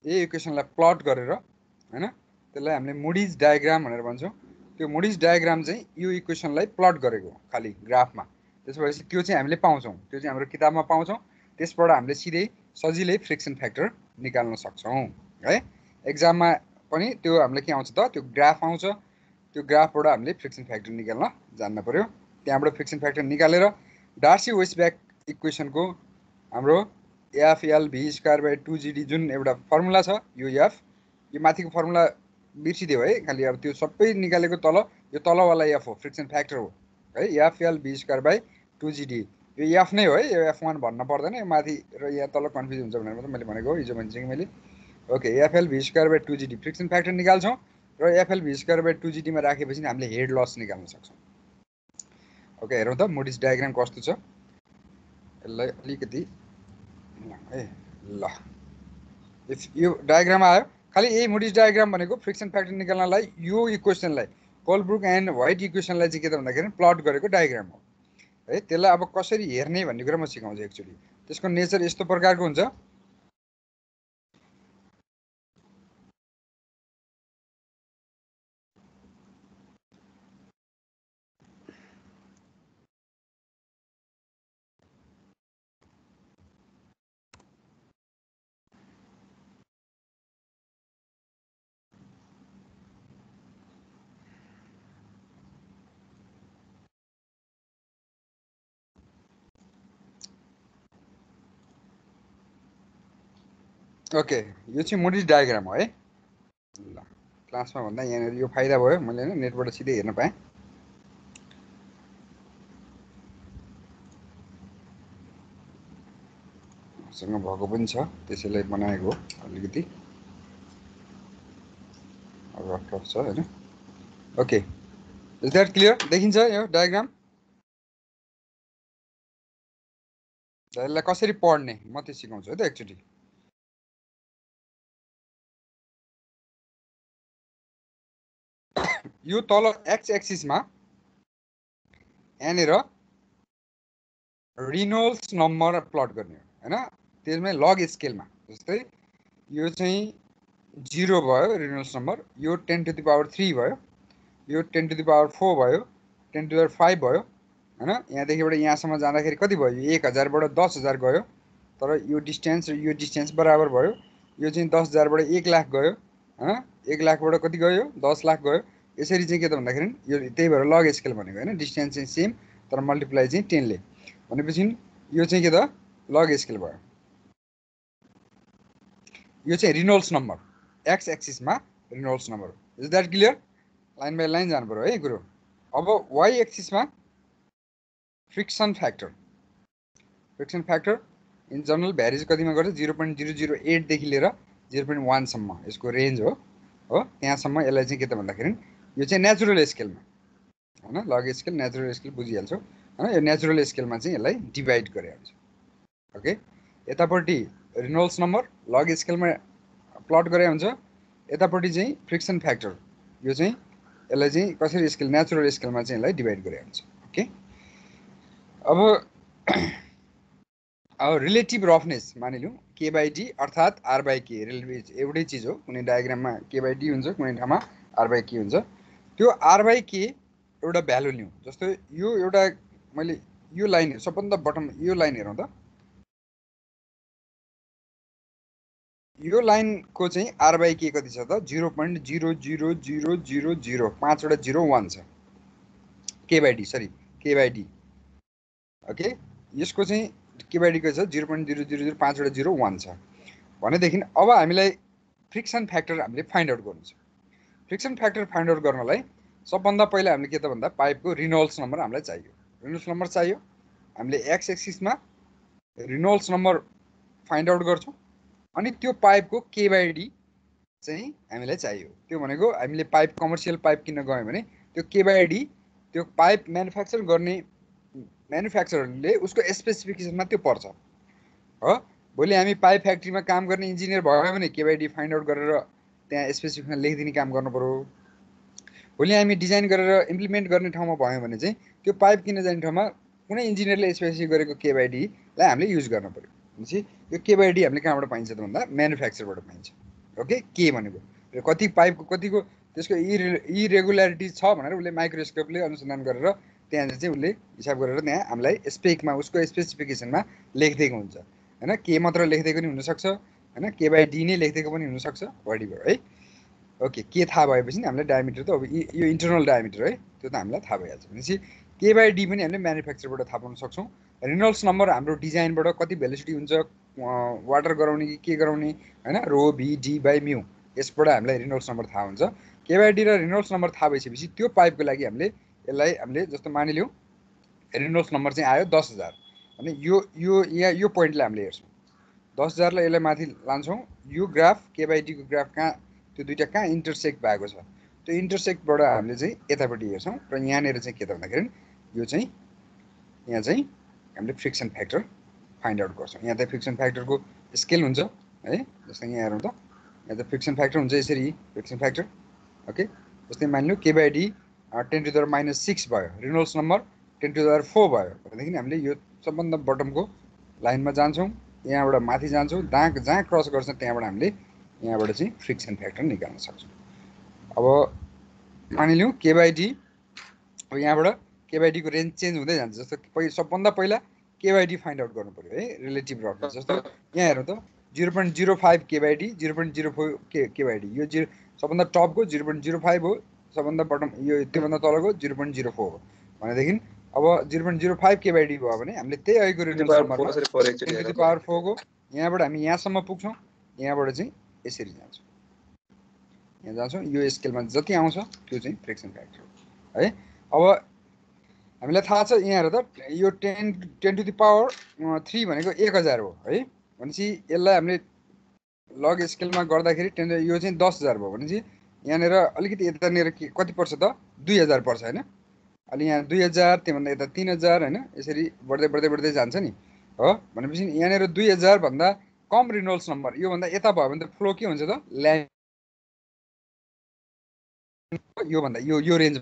यही इक्वेसनलाई प्लट गरेर हैन, त्यसलाई हामीले मुडीज डायग्राम भनेर भन्छौँ। त्यो मुडीज डायग्राम चाहिँ यो इक्वेसनलाई प्लट गरेको खाली ग्राफमा। त्यसपछि त्यो चाहिँ हामीले पाउँछौँ, त्यो चाहिँ हाम्रो किताबमा पाउँछौँ। त्यसबाट हामीले सिधै सजिलै फ्रिक्सन फ्याक्टर निकाल्न सक्छौँ है। एक्जाममा पनि त्यो हामीले के आउँछ त, त्यो ग्राफ आउँछ। त्यो ग्राफबाट हामीले फ्रिक्सन फ्याक्टर निकाल्न जान्न पर्यो। त्यहाँबाट फ्रिक्सन फ्याक्टर निकालेर डार्सी-वेस्टब्याक इक्वेसनको हाम्रो FL_V²/2GD जुन एउटा फर्मुला छ, यो यो माथिको फर्मुला बिर्सिदियो है खालि। अब त्यो सबै निकालेको तल यो तलवाला F हो, फ्रिक्सन फ्याक्टर हो है। FL_V²/2GD यो F नै हो है, यो F1 भन्न पर्दैन। यो माथि र यहाँ तल कन्फ्युज हुन्छ भनेर मात्रै मैले भनेको हो, हिजो भनिसकेँ मैले। ओके, FL_V²/2GD फ्रिक्सन फ्याक्टर निकाल्छौँ र FL_V²/2GD मा राखेपछि हामीले हेड लस निकाल्न सक्छौँ। ओके, हेरौँ त मुडीज डायग्राम कस्तो छ। यसलाई अलिकति है ल, यो डायग्राम आयो। खालि यही मुडीज डायग्राम भनेको फ्रिक्सन फ्याक्टर निकाल्नलाई यो इक्वेसनलाई कोलब्रुक एन्ड व्हाइट इक्वेसनलाई चाहिँ के त भन्दाखेरि प्लट गरेको डायग्राम हो है। त्यसलाई अब कसरी हेर्ने भन्ने कुरा म सिकाउँछु एक्चुअली। त्यसको नेचर यस्तो प्रकारको हुन्छ। ओके, यो चाहिँ मुडीज डायग्राम हो है। ल, क्लासमा भन्दा यहाँनिर यो फाइदा भयो, मैले हैन नेटबाट सिधै हेर्न पाएँ। सँग भएको पनि छ, त्यसैले बनाएको अलिकति रफ छ हैन। Okay, is that clear? देखिन्छ यो डायग्राम? यसलाई कसरी पढ्ने म त्यो सिकाउँछु है त एक्चुअली। यो तल एक्स एक्सिसमा यहाँनिर रेनॉल्ड्स नम्बर प्लट गर्ने हो हैन। त्यसमै लग स्केलमा, जस्तै यो चाहिँ 0 भयो रेनॉल्ड्स नम्बर, यो 10⁻³ भयो, यो 10⁻⁴ भयो, 10⁻⁵ भयो हैन। यहाँदेखिबाट यहाँसम्म जाँदाखेरि कति भयो? 1000बाट 10,000 गयो। तर यो डिस्टेन्स र यो डिस्टेन्स बराबर भयो। यो चाहिँ 10,000बाट 1 लाख गयो हैन। 1 लाखबाट कति गयो? 10 लाख गयो। यसरी चाहिँ के त भन्दाखेरि यो त्यही भएर लग स्केल भनेको हैन। डिस्टेन्स चाहिँ सेम तर मल्टिप्लाई चाहिँ 10 ले भनेपछि यो चाहिँ के त लग स्केल भयो। यो चाहिँ रेनॉल्ड्स नम्बर एक्स एक्सिसमा Reynolds number. Is that clear? Line by line जानु पर्यो है कुरो। अब वाइ एक्सिसमा friction factor in general varies कतिमा गर्छ? 0.008 देखि लिएर 0.1 सम्म यसको रेन्ज हो त्यहाँसम्म यसलाई चाहिँ के त भन्दाखेरि यो चाहिँ नेचुरल स्केलमा हैन। लग स्केल नेचुरल स्केल बुझिहाल्छौ हैन। यो नेचुरल स्केलमा चाहिँ यसलाई डिभाइड गरे हुन्छ। ओके, यतापट्टि रेनॉल्ड्स नम्बर लग स्केलमा प्लट गरे हुन्छ, यतापट्टि चाहिँ फ्रिक्सन फ्याक्टर यो चाहिँ यसलाई चाहिँ कसरी स्केल नेचुरल स्केलमा चाहिँ यसलाई डिभाइड गरे हुन्छ। ओके, अब रिलेटिभ रफनेस मानिलिउँ k/d अर्थात् r/k। रिलेटिभ एउटै चिज हो, कुनै डायग्राममा k/d हुन्छ, कुनै ठाउँमा r/k हुन्छ। त्यो r/k एउटा भ्यालु लिउँ। जस्तो यो एउटा मैले यो लाइन सबभन्दा बटम यो लाइन हेरौँ त, यो लाइनको चाहिँ r/k कति छ त 0.00000 5वटा 0 1 छ k/d सरी k/d। ओके यसको चाहिँ k/d को छ 0.000 5वटा 0 1 छ भनेदेखि अब हामीलाई फ्रिक्सन फ्याक्टर हामीले फाइन्ड आउट गर्नु छ। फ्रिक्सन फ्याक्टर फाइन्ड आउट गर्नलाई सबभन्दा पहिला हामीले के त भन्दा पाइपको रिनोल्ड्स नम्बर हामीलाई चाहियो। रिनोल्ड्स नम्बर चाहियो, हामीले एक्स एक्सिसमा रिनोल्ड्स नम्बर फाइन्ड आउट गर्छौँ अनि त्यो पाइपको k/d चाहिँ हामीलाई चाहियो। त्यो भनेको हामीले पाइप कमर्सियल पाइप किन्न गयौँ भने त्यो k/d त्यो पाइप म्यानुफ्याक्चर गर्ने म्यानुफ्याक्चररले उसको स्पेसिफिकेसनमा त्यो पर्छ हो। भोलि हामी पाइप फ्याक्ट्रीमा काम गर्ने इन्जिनियर भयो भने k/d फाइन्ड आउट गरेर त्यहाँ स्पेसिफिकेसन लेखिदिने काम गर्नु पर्यो। भोलि हामी डिजाइन गरेर इम्प्लिमेन्ट गर्ने ठाउँमा भयो भने चाहिँ त्यो पाइप किन्न जाने ठाउँमा कुनै इन्जिनियरले स्पेसिफिक गरेको k/d लाई हामीले युज गर्नु पर्यो। भनेपछि यो k/d हामीले कहाँबाट पाइन्छ त भन्दा म्यानुफ्याक्चरबाट पाइन्छ। ओके के भनेको कति पाइपको कतिको त्यसको इरेगुल्यारिटी छ भनेर उसले माइक्रोस्कोपले अनुसन्धान गरेर त्यहाँ चाहिँ उसले हिसाब गरेर त्यहाँ हामीलाई स्पेकमा उसको स्पेसिफिकेसनमा लेखिदिएको हुन्छ हैन। के मात्र लेखिदिएको नि हुनसक्छ हैन, k/d नै लेखिदिएको पनि हुनसक्छ बडीबाट है। ओके के थाहा भएपछि हामीलाई डायमिटर त अब यो इन्टरनल डायमिटर है त्यो त हामीलाई थाहा भइहाल्छ। भनेपछि k/d पनि हामीले म्यानुफ्याक्चरबाट थाहा पाउन सक्छौँ। रिनोल्ड्स नम्बर हाम्रो डिजाइनबाट कति भेलोसिटी हुन्छ वाटर गराउने कि के गराउने हैन ρ/v/d/μ यसबाट हामीलाई रिनोल्ड्स नम्बर थाहा हुन्छ। k/d र रिनोल्ड्स नम्बर थाहा भइसकेपछि त्यो पाइपको लागि यसलाई हामीले जस्तो मानिलिउँ रिनोल्ड्स नम्बर चाहिँ आयो 10,000 भने यो पोइन्टलाई हामीले हेर्छौँ 10,000 लाई यसलाई माथि लान्छौँ। यो ग्राफ k/d को ग्राफ कहाँ त्यो दुईटा कहाँ इन्टरसेक्ट भएको छ त्यो इन्टरसेक्टबाट हामीले चाहिँ यतापट्टि हेर्छौँ र यहाँनिर चाहिँ के त भन्दाखेरि यो चाहिँ यहाँ चाहिँ हामीले फ्रिक्सन फ्याक्टर फाइन्ड आउट गर्छौँ। यहाँ त फ्रिक्सन फ्याक्टरको स्केल हुन्छ है। जस्तै यहाँ हेरौँ त यहाँ त फ्रिक्सन फ्याक्टर हुन्छ यसरी फ्रिक्सन फ्याक्टर। ओके जस्तै मानिलिउँ k/d 10⁻⁻6 भयो, रिनोल्ड्स नम्बर 10⁴ भयो भनेदेखि हामीले यो सबभन्दा बटमको लाइनमा जान्छौँ, यहाँबाट माथि जान्छौँ, जहाँ क्रस गर्छ त्यहाँबाट हामीले यहाँबाट चाहिँ फ्रिक्सन फ्याक्टर निकाल्न सक्छौँ। अब मानिलिउँ k/d अब यहाँबाट k/d को रेन्ज चेन्ज हुँदै जान्छ। जस्तो सबभन्दा पहिला k/d फाइन्ड आउट गर्नु पर्यो है रिलेटिभ रफनेस। जस्तो यहाँ हेरौँ त 0.05 k/d 0.04 k/d यो सबभन्दा टपको 0.05 हो, सबभन्दा बटम यो त्योभन्दा तलको 0.04 हो भनेदेखि अब 0.05 k/d भयो भने हामीले त्यही अहिलेको रिनोल्ड्स नम्बरमा 10⁴ को यहाँबाट हामी यहाँसम्म पुग्छौँ, यहाँबाट चाहिँ यसरी जान्छौँ, यहाँ जान्छौँ यो स्केलमा जति आउँछ त्यो चाहिँ फ्रिक्सन फ्याक्टर हो है। अब हामीलाई थाहा छ यहाँ हेर त यो 10⁻³ भनेको 1000 हो है। भनेपछि यसलाई हामीले लग स्केलमा गर्दाखेरि यो चाहिँ 10,000 भयो भनेपछि यहाँनिर अलिकति यतानिर कति पर्छ त 2000 पर्छ हैन। अनि यहाँ 2000 त्योभन्दा यता 3000 हैन, यसरी बढ्दै बढ्दै बढ्दै जान्छ नि हो। भनेपछि यहाँनिर 2000 भन्दा कम रिनोल्ड्स नम्बर योभन्दा यता भयो भने त फ्लो के हुन्छ त योभन्दा यो रेन्ज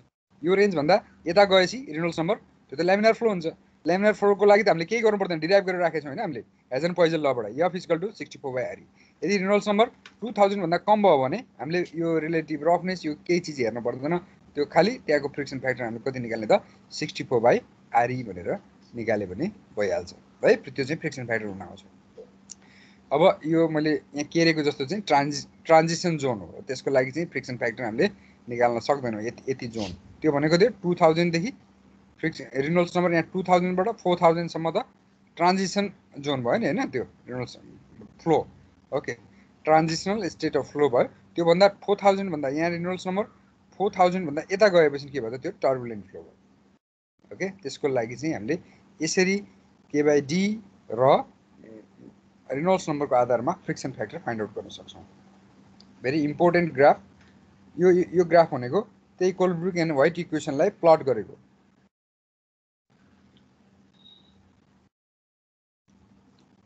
भन्दा यता गएपछि रिनोल्ड्स नम्बर त्यो त ल्यामिनार फ्लो हुन्छ। ल्यामिनार फ्लोको लागि त हामीले केही गर्नु पर्दैन, डिराइभ गरेर राखेको छौँ हैन हामीले हेजन पोइजन लबाट F = 64/re। यदि रिनोल्ड्स नम्बर 2000 भन्दा कम भयो भने हामीले यो रिलेटिभ रफनेस यो केही चिज हेर्नु पर्दैन, त्यो खाली त्यहाँको फ्रिक्सन फ्याक्टर हामीले कति निकाल्ने त 64/re भनेर निकाल्यो भने भइहाल्छ है। त्यो चाहिँ फ्रिक्सन फ्याक्टर हुन आउँछ। अब यो मैले यहाँ केरेको जस्तो चाहिँ ट्रान्जिसन जोन हो, त्यसको लागि चाहिँ फ्रिक्सन फ्याक्टर हामीले निकाल्न सक्दैनौँ यति जोन। त्यो भनेको थियो 2000 देखि रिनोल्ड्स नम्बर यहाँ 2000 बाट 4000 सम्म त ट्रान्जिसन जोन भयो नि हैन, त्यो Reynolds flow. Okay transitional state of flow भयो। त्यो भन्दा 4000 भन्दा यहाँ रिनोल्ड्स नम्बर 4000 भन्दा यता गएपछि के भयो त त्यो टर्बुलेन्ट फ्लो भयो। ओके त्यसको लागि चाहिँ हामीले यसरी k/d र रिनोल्ड्स नम्बरको आधारमा फ्रिक्सन फ्याक्टर फाइन्ड आउट गर्न सक्छौँ। भेरी इम्पोर्टेन्ट ग्राफ यो ग्राफ भनेको त्यही कोलब्रुक एन्ड व्हाइट इक्वेसनलाई प्लट गरेको।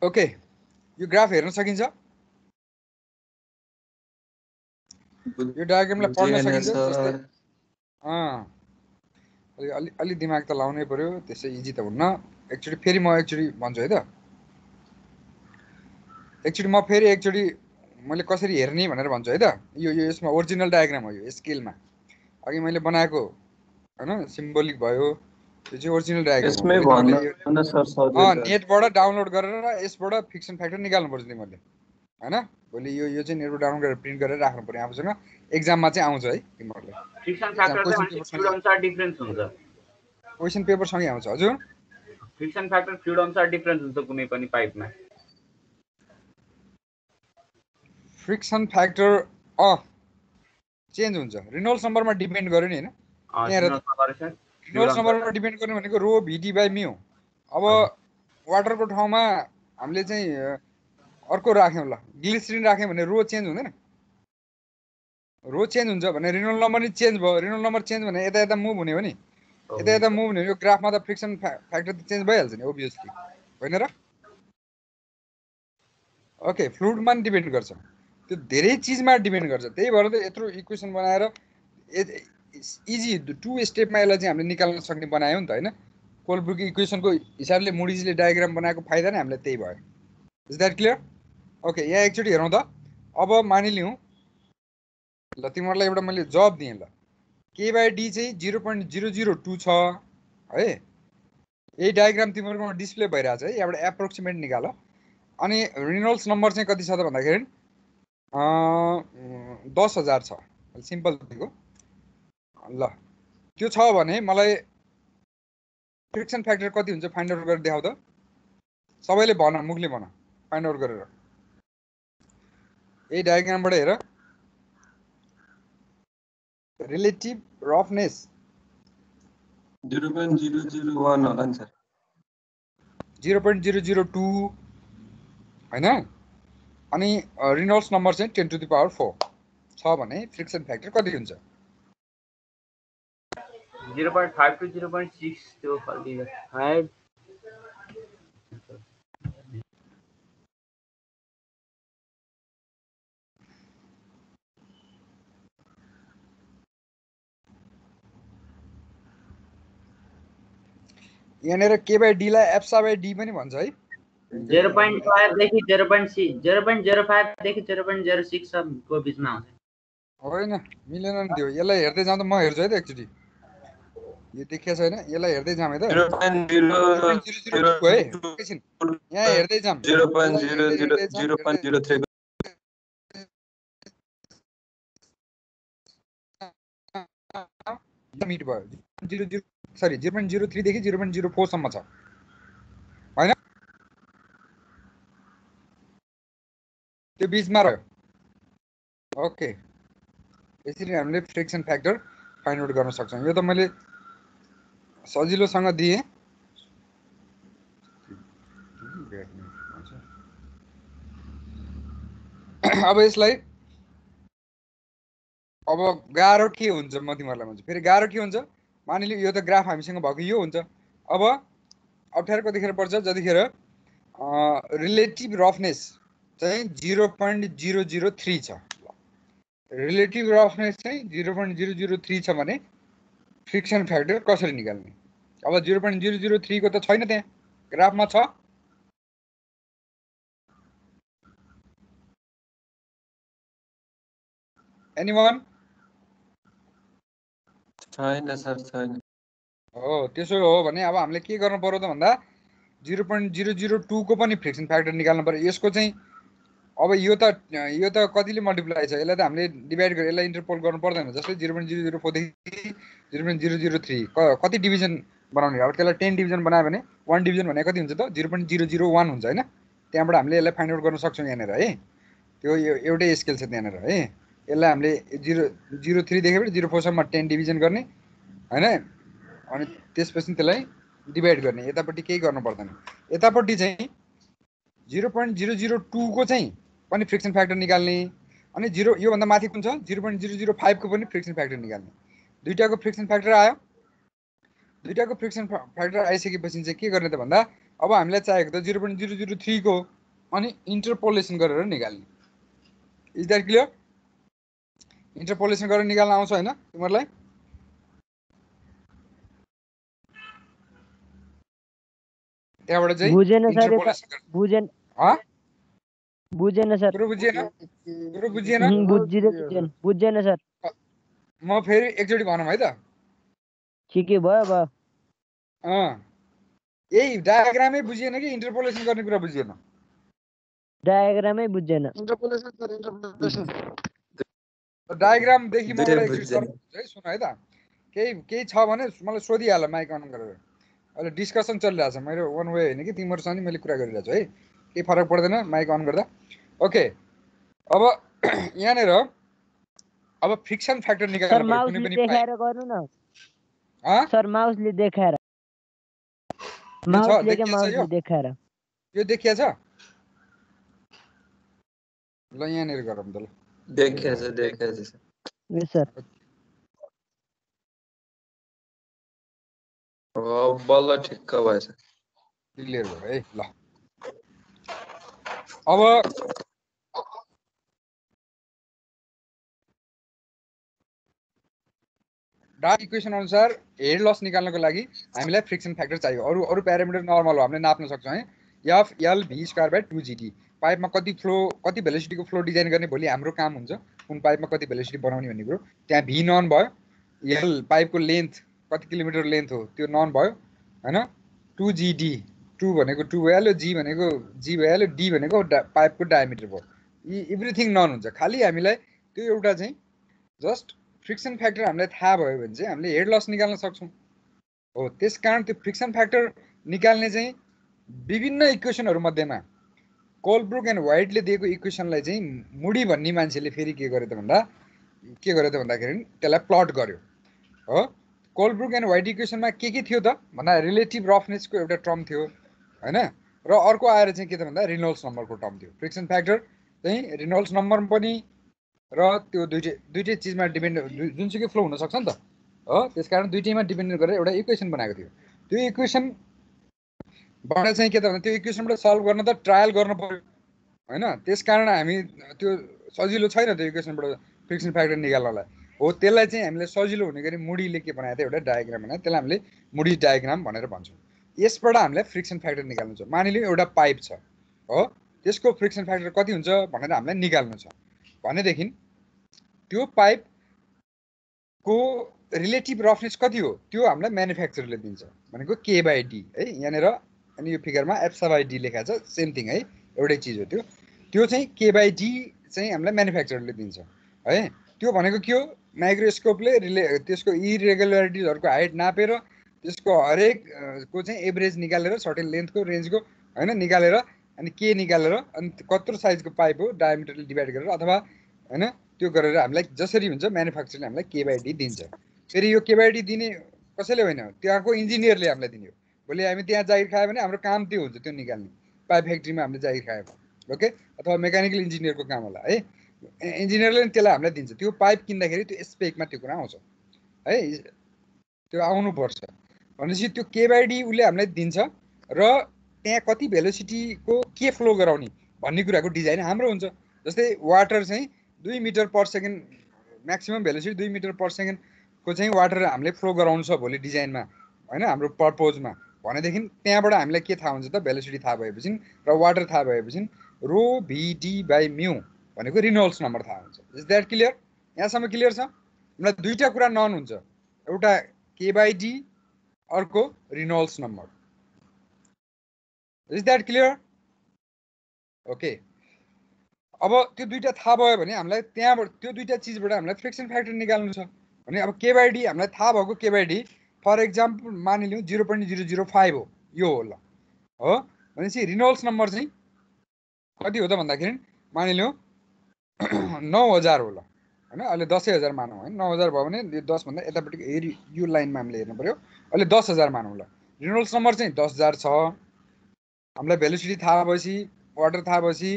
ओके यो ग्राफ हेर्न सकिन्छ, यो डायग्रामलाई पढ्न सकिन्छ। जस्तै अलि दिमाग त लाउनै पर्यो, त्यसै इजी त हुन्न। एकचोटि फेरि म भन्छु है त, एकचोटि मैले कसरी हेर्ने भनेर भन्छु है त। यो यसमा ओरिजिनल डायग्राम हो, यो स्केलमा अघि मैले बनाएको हैन सिम्बोलिक भयो यो चाहिँ ओरिजिनल डायग्राम यसमै भन्नु सर सजिलो नेटबाट डाउनलोड गरेर यसबाट फिक्सन फ्याक्टर निकाल्नु पर्छ तिमीहरूले हैन भोलि यो चाहिँ नेटबाट डाउनलोड गरेर प्रिन्ट गरेर राख्नु पर्यो आफूसँग एक्जाममा चाहिँ आउँछ है तिमीहरूले फ्रिक्सन फ्याक्टर चाहिँ फ्लुइड अनुसार डिफरेन्स हुन्छ क्वेशन पेपर सँगै आउँछ हजुर फ्रिक्सन फ्याक्टर फ्लुइड अनुसार डिफरेन्स हुन्छ कुनै पनि पाइपमा फ्रिक्सन फ्याक्टर चेन्ज हुन्छ रेनोल्ड्स नम्बरमा डिपेन्ड गर्यो नि हैन रेनोल्ड्स नम्बरमा डिपेन्ड गर्ने भनेको रो भिडी बाइ म्यू अब वाटरको ठाउँमा हामीले चाहिँ अर्को राख्यौँ ल ग्लिसरिन राख्यौँ भने रो चेन्ज हुँदैन रो चेन्ज हुन्छ भने रेनोल्ड्स नम्बर नि चेन्ज भयो रेनोल्ड्स नम्बर चेन्ज भने यता यता मुभ हुने हो नि यता यता मुभ हुने यो ग्राफमा त फ्रिक्सन फ्याक्टर त चेन्ज भइहाल्छ नि ओभियसली होइन र ओके फ्लुइडमा नि डिपेन्ड गर्छ त्यो धेरै चिजमा डिपेन्ड गर्छ त्यही भएर त यत्रो इक्वेसन बनाएर इजी 2 स्टेपमा यसलाई चाहिँ हामीले निकाल्न सक्ने बनायो नि त हैन कोलब्रुक इक्वेसनको हिसाबले मुडीजीले डायग्राम बनाएको फाइदा नै हामीलाई त्यही भयो इज द्याट क्लियर ओके यहाँ एकचोटि हेरौँ त अब मानिलिउँ ल तिमीहरूलाई एउटा मैले जब दिएँ ल k/d चाहिँ 0.002 छ है यही डायग्राम तिमीहरूकोमा डिस्प्ले भइरहेछ है यहाँबाट एप्रोक्सिमेट निकाल अनि रेनोल्ड्स नम्बर चाहिँ कति छ त भन्दाखेरि 10,000 छ सिम्पल दिएको ल त्यो छ भने मलाई फ्रिक्सन फ्याक्टर कति हुन्छ फाइन्ड आउट गरेर देखाउ त सबैले भन मुखले भन फाइन्ड आउट गरेर यही डायग्रामबाट हेर रिलेटिभ रफनेस 0.001 होला नि सर 0.002 हैन अनि रेनोल्ड्स नम्बर चाहिँ 10⁴ छ भने फ्रिक्सन फ्याक्टर कति हुन्छ 0.5 to 0.6 त्यो खाली हाइट यहाँनिर k/d लाई एप्सा/d पनि भन्छ है 0.5 देखि 0.05 देखि 0.06 को बीचमा आउँछ होइन मिलेन नि त्यो यसलाई हेर्दै जाँदा म हेर्छु है त एकचोटि यो देखिया छैन यसलाई हेर्दै जाम है त 0.002 है एकैछिन यहाँ हेर्दै जाम 0.003 मिट भयो 0.03 देखि 0.04 सम्म छ हैन त्यो बीचमा रह्यो ओके यसरी हामीले फ्रिक्सन फ्याक्टर फाइन्ड आउट गर्न सक्छौँ यो त मैले सजिलोसँग दिएँ अब यसलाई अब गाह्रो के हुन्छ म तिमीहरूलाई भन्छु फेरि गाह्रो के हुन्छ मानिलियो यो त ग्राफ हामीसँग भएको यो हुन्छ अब अप्ठ्यारो कतिखेर पर्छ जतिखेर रिलेटिभ रफनेस चाहिँ 0.003 छ रिलेटिभ रफनेस चाहिँ 0.003 छ भने फ्रिक्सन फ्याक्टर कसरी निकाल्ने अब 0.003 को त छैन त्यहाँ ग्राफमा छ एनीवन छैन सर छैन हो त्यसो हो भने अब हामीले के गर्नु पर्यो त भन्दा 0.002 को पनि फ्रिक्सन फ्याक्टर निकाल्नु पर्यो यसको चाहिँ अब यो त कतिले मल्टिप्लाई छ यसलाई त हामीले डिभाइड गरेर यसलाई इन्टरपोल गर्नु पर्दैन जस्तै 0.004 देखि 0.003 कति डिभिजन बनाउने अब त्यसलाई 10 डिभिजन बनायो भने 1 डिभिजन भने कति हुन्छ त 0.001 हुन्छ हैन त्यहाँबाट हामीले यसलाई फाइन्ड आउट गर्न सक्छौँ यहाँनिर है त्यो एउटै स्केल छ त्यहाँनिर है यसलाई हामीले 0.03 देखिबाट 0.4 सम्म 10 डिभिजन गर्ने हैन अनि त्यसपछि त्यसलाई डिभाइड गर्ने यतापट्टि केही गर्नु पर्दैन यतापट्टि चाहिँ 0.002 को चाहिँ पनि फ्रिक्सन फ्याक्टर निकाल्ने अनि यो भन्दा माथि कुन छ 0.005 को पनि फ्रिक्सन फ्याक्टर निकाल्ने दुईटाको फ्रिक्सन फ्याक्टर आयो दुईटाको फ्रिक्सन फ्याक्टर आइसकेपछि चाहिँ के गर्ने त भन्दा अब हामीलाई चाहिएको त 0.003 को अनि इन्टरपोलेसन गरेर निकाल्ने इज द्याट क्लियर इन्टरपोलेसन गरेर निकाल्न आउँछ हैन तिमीहरुलाई त्यहाँबाट चाहिँ बुझेन सर बुझेन बुझेन सर बुझेन सर म फेरि एकचोटि भनौँ है त के भयो भयो यही डायग्रामै बुझिएन कि इन्टरपोलेसन गर्ने कुरा बुझिएन डायग्रामै बुझेन इन्टरपोलेसन सर इन्टरपोलेसन डायग्राम देखि दुईटै मलाई बुझ्दैन। है सुन है त केही छ भने मलाई सोधिहाल माइक अन गरेर अहिले डिस्कसन चलिरहेछ मेरो वन वे होइन कि तिमीहरूसँग नि मैले कुरा गरिरहेको छु है केही फरक पर्दैन माइक अन गर्दा ओके अब यहाँनिर अब फ्रिक्सन फ्याक्टर सर निकाल्नु पर्यो कुनै माउसले पनि देखाएर गर्नु न पाइप सर माउसले देखाएर छ माउसले के देखिएछ माउसले यो देखाएर यो देखिया छ ल यहाँनिर गरौँ त ल देखेछ ए सर बल्ल ठिक्क भएछ क्लियर भयो है ल अब डार्क इक्वेसन अनुसार हेड लस निकाल्नको लागि हामीलाई फ्रिक्सन फ्याक्टर चाहियो अरू अरू प्यारामिटर नर्मल हो हामीले नाप्न सक्छौँ है F L V square by 2GT पाइपमा कति भेलोसिटीको फ्लो डिजाइन गर्ने भोलि हाम्रो काम हुन्छ कुन पाइपमा कति भेलोसिटी बनाउने भन्ने कुरो त्यहाँ भी नन भयो एल पाइपको लेन्थ कति किलोमिटर लेन्थ हो त्यो नन भयो होइन 2GD 2 भनेको 2 भइहाल्यो जी भनेको जी भइहाल्यो डी भनेको पाइपको डायमिटर भयो यी एभ्रिथिङ नन हुन्छ खालि हामीलाई त्यो एउटा चाहिँ जस्ट फ्रिक्सन फ्याक्टर हामीलाई थाहा भयो भने चाहिँ हामीले हेड लस निकाल्न सक्छौँ हो त्यस कारण त्यो फ्रिक्सन फ्याक्टर निकाल्ने चाहिँ विभिन्न इक्वेसनहरू मध्येमा कोलब्रुक एन्ड व्हाइटले दिएको इक्वेसनलाई चाहिँ मुडी भन्ने मान्छेले फेरि के गर्यो त भन्दाखेरि त्यसलाई प्लट गर्यो हो कोलब्रुक एन्ड व्हाइट इक्वेसनमा के थियो त भन्दा रिलेटिभ रफनेसको एउटा टर्म थियो होइन र अर्को आएर चाहिँ के त भन्दा रिनोल्ड्स नम्बरको टर्म थियो फ्रिक्सन फ्याक्टर चाहिँ रिनोल्ड्स नम्बर पनि र त्यो दुइटै चिजमा डिपेन्ड जुनसुकै फ्लो हुनसक्छ नि त हो त्यस कारण दुइटैमा डिपेन्ड गरेर एउटा इक्वेसन बनाएको थियो त्यो इक्वेसनबाट चाहिँ के त भन्दा त्यो इक्वेसनबाट सल्भ गर्न त ट्रायल गर्नु पर्यो होइन त्यस कारण हामी त्यो सजिलो छैन त्यो इक्वेसनबाट फ्रिक्सन फ्याक्टर निकाल्नलाई हो त्यसलाई चाहिँ हामीले सजिलो हुने गरी मुडीले के बनाएको थियो एउटा डायग्राम बनायो त्यसलाई हामीले मुडी डायग्राम भनेर भन्छौँ यसबाट हामीले फ्रिक्सन फ्याक्टर निकाल्नु छ मानिलिउँ एउटा पाइप छ हो त्यसको फ्रिक्सन फ्याक्टर कति हुन्छ भनेर हामीलाई निकाल्नु छ भनेदेखि त्यो पाइपको रिलेटिभ रफनेस कति हो त्यो हामीलाई म्यानुफ्याक्चररले दिन्छ भनेको K/D है यहाँनिर अनि यो फिगरमा एप्सा/D लेखाएको छ सेम थिङ है एउटै चिज हो त्यो चाहिँ K/D चाहिँ हामीलाई म्यानुफ्याक्चररले दिन्छ है त्यो भनेको के हो माइक्रोस्कोपले त्यसको इरेगुलरिटिजहरूको हाइट नापेर त्यसको हरेकको चाहिँ एभरेज निकालेर सर्टेन लेन्थको रेन्जको होइन निकालेर अनि के निकालेर अनि कत्रो साइजको पाइप हो डायमिटरले डिभाइड गरेर अथवा होइन त्यो गरेर हामीलाई जसरी हुन्छ म्यानुफ्याक्चरले हामीलाई K/D दिन्छ फेरि यो K/D दिने कसैले होइन त्यहाँको इन्जिनियरले हामीलाई दिने हो भोलि हामी त्यहाँ जागिर खायो भने हाम्रो काम त्यो हुन्छ त्यो निकाल्ने पाइप फ्याक्ट्रीमा हामीले जागिर खायो भने ओके अथवा मेकानिकल इन्जिनियरको काम होला है इन्जिनियरले त्यसलाई हामीलाई दिन्छ त्यो पाइप किन्दाखेरि त्यो स्पेकमा त्यो कुरा आउँछ है त्यो आउनुपर्छ भनेपछि त्यो K/D उसले हामीलाई दिन्छ र त्यहाँ कति भेलोसिटीको के फ्लो गराउने भन्ने कुराको डिजाइन हाम्रो हुन्छ जस्तै वाटर चाहिँ 2 metre per second maximum velocity 2 metre per सेकेन्डको चाहिँ वाटर हामीले फ्लो गराउनु छ भोलि डिजाइनमा होइन हाम्रो पर्पोजमा भनेदेखि त्यहाँबाट हामीलाई के थाहा हुन्छ त भेलोसिटी थाहा भएपछि र वाटर थाहा भएपछि रो VD/म्यू भनेको रिनोल्ड्स नम्बर थाहा हुन्छ इज द्याट क्लियर यहाँसम्म क्लियर छ हामीलाई दुईवटा कुरा नन हुन्छ एउटा K/D अर्को Reynolds number is that clear okay अब त्यो दुईटा थाहा भयो भने हामीलाई त्यहाँबाट त्यो दुईटा चिजबाट हामीलाई फ्रिक्सन फ्याक्टर निकाल्नु छ भने अब K/D हामीलाई थाहा भएको K/D फर एक्जाम्पल मानिलिउँ 0.005 हो यो हो ल हो भनेपछि रिनोल्ड्स नम्बर चाहिँ कति हो त भन्दाखेरि मानिलिउँ 9000 हो ल होइन अहिले 10,000 मानौँ होइन 9000 भयो भने 10 भन्दा यतापट्टि यो लाइनमा हामीले हेर्नु पर्यो अहिले 10,000 मानौँ ल रिनोल्ड्स नम्बर चाहिँ 10,000 छ हामीलाई भेलोसिटी थाहा भएपछि वाटर थाहा भएपछि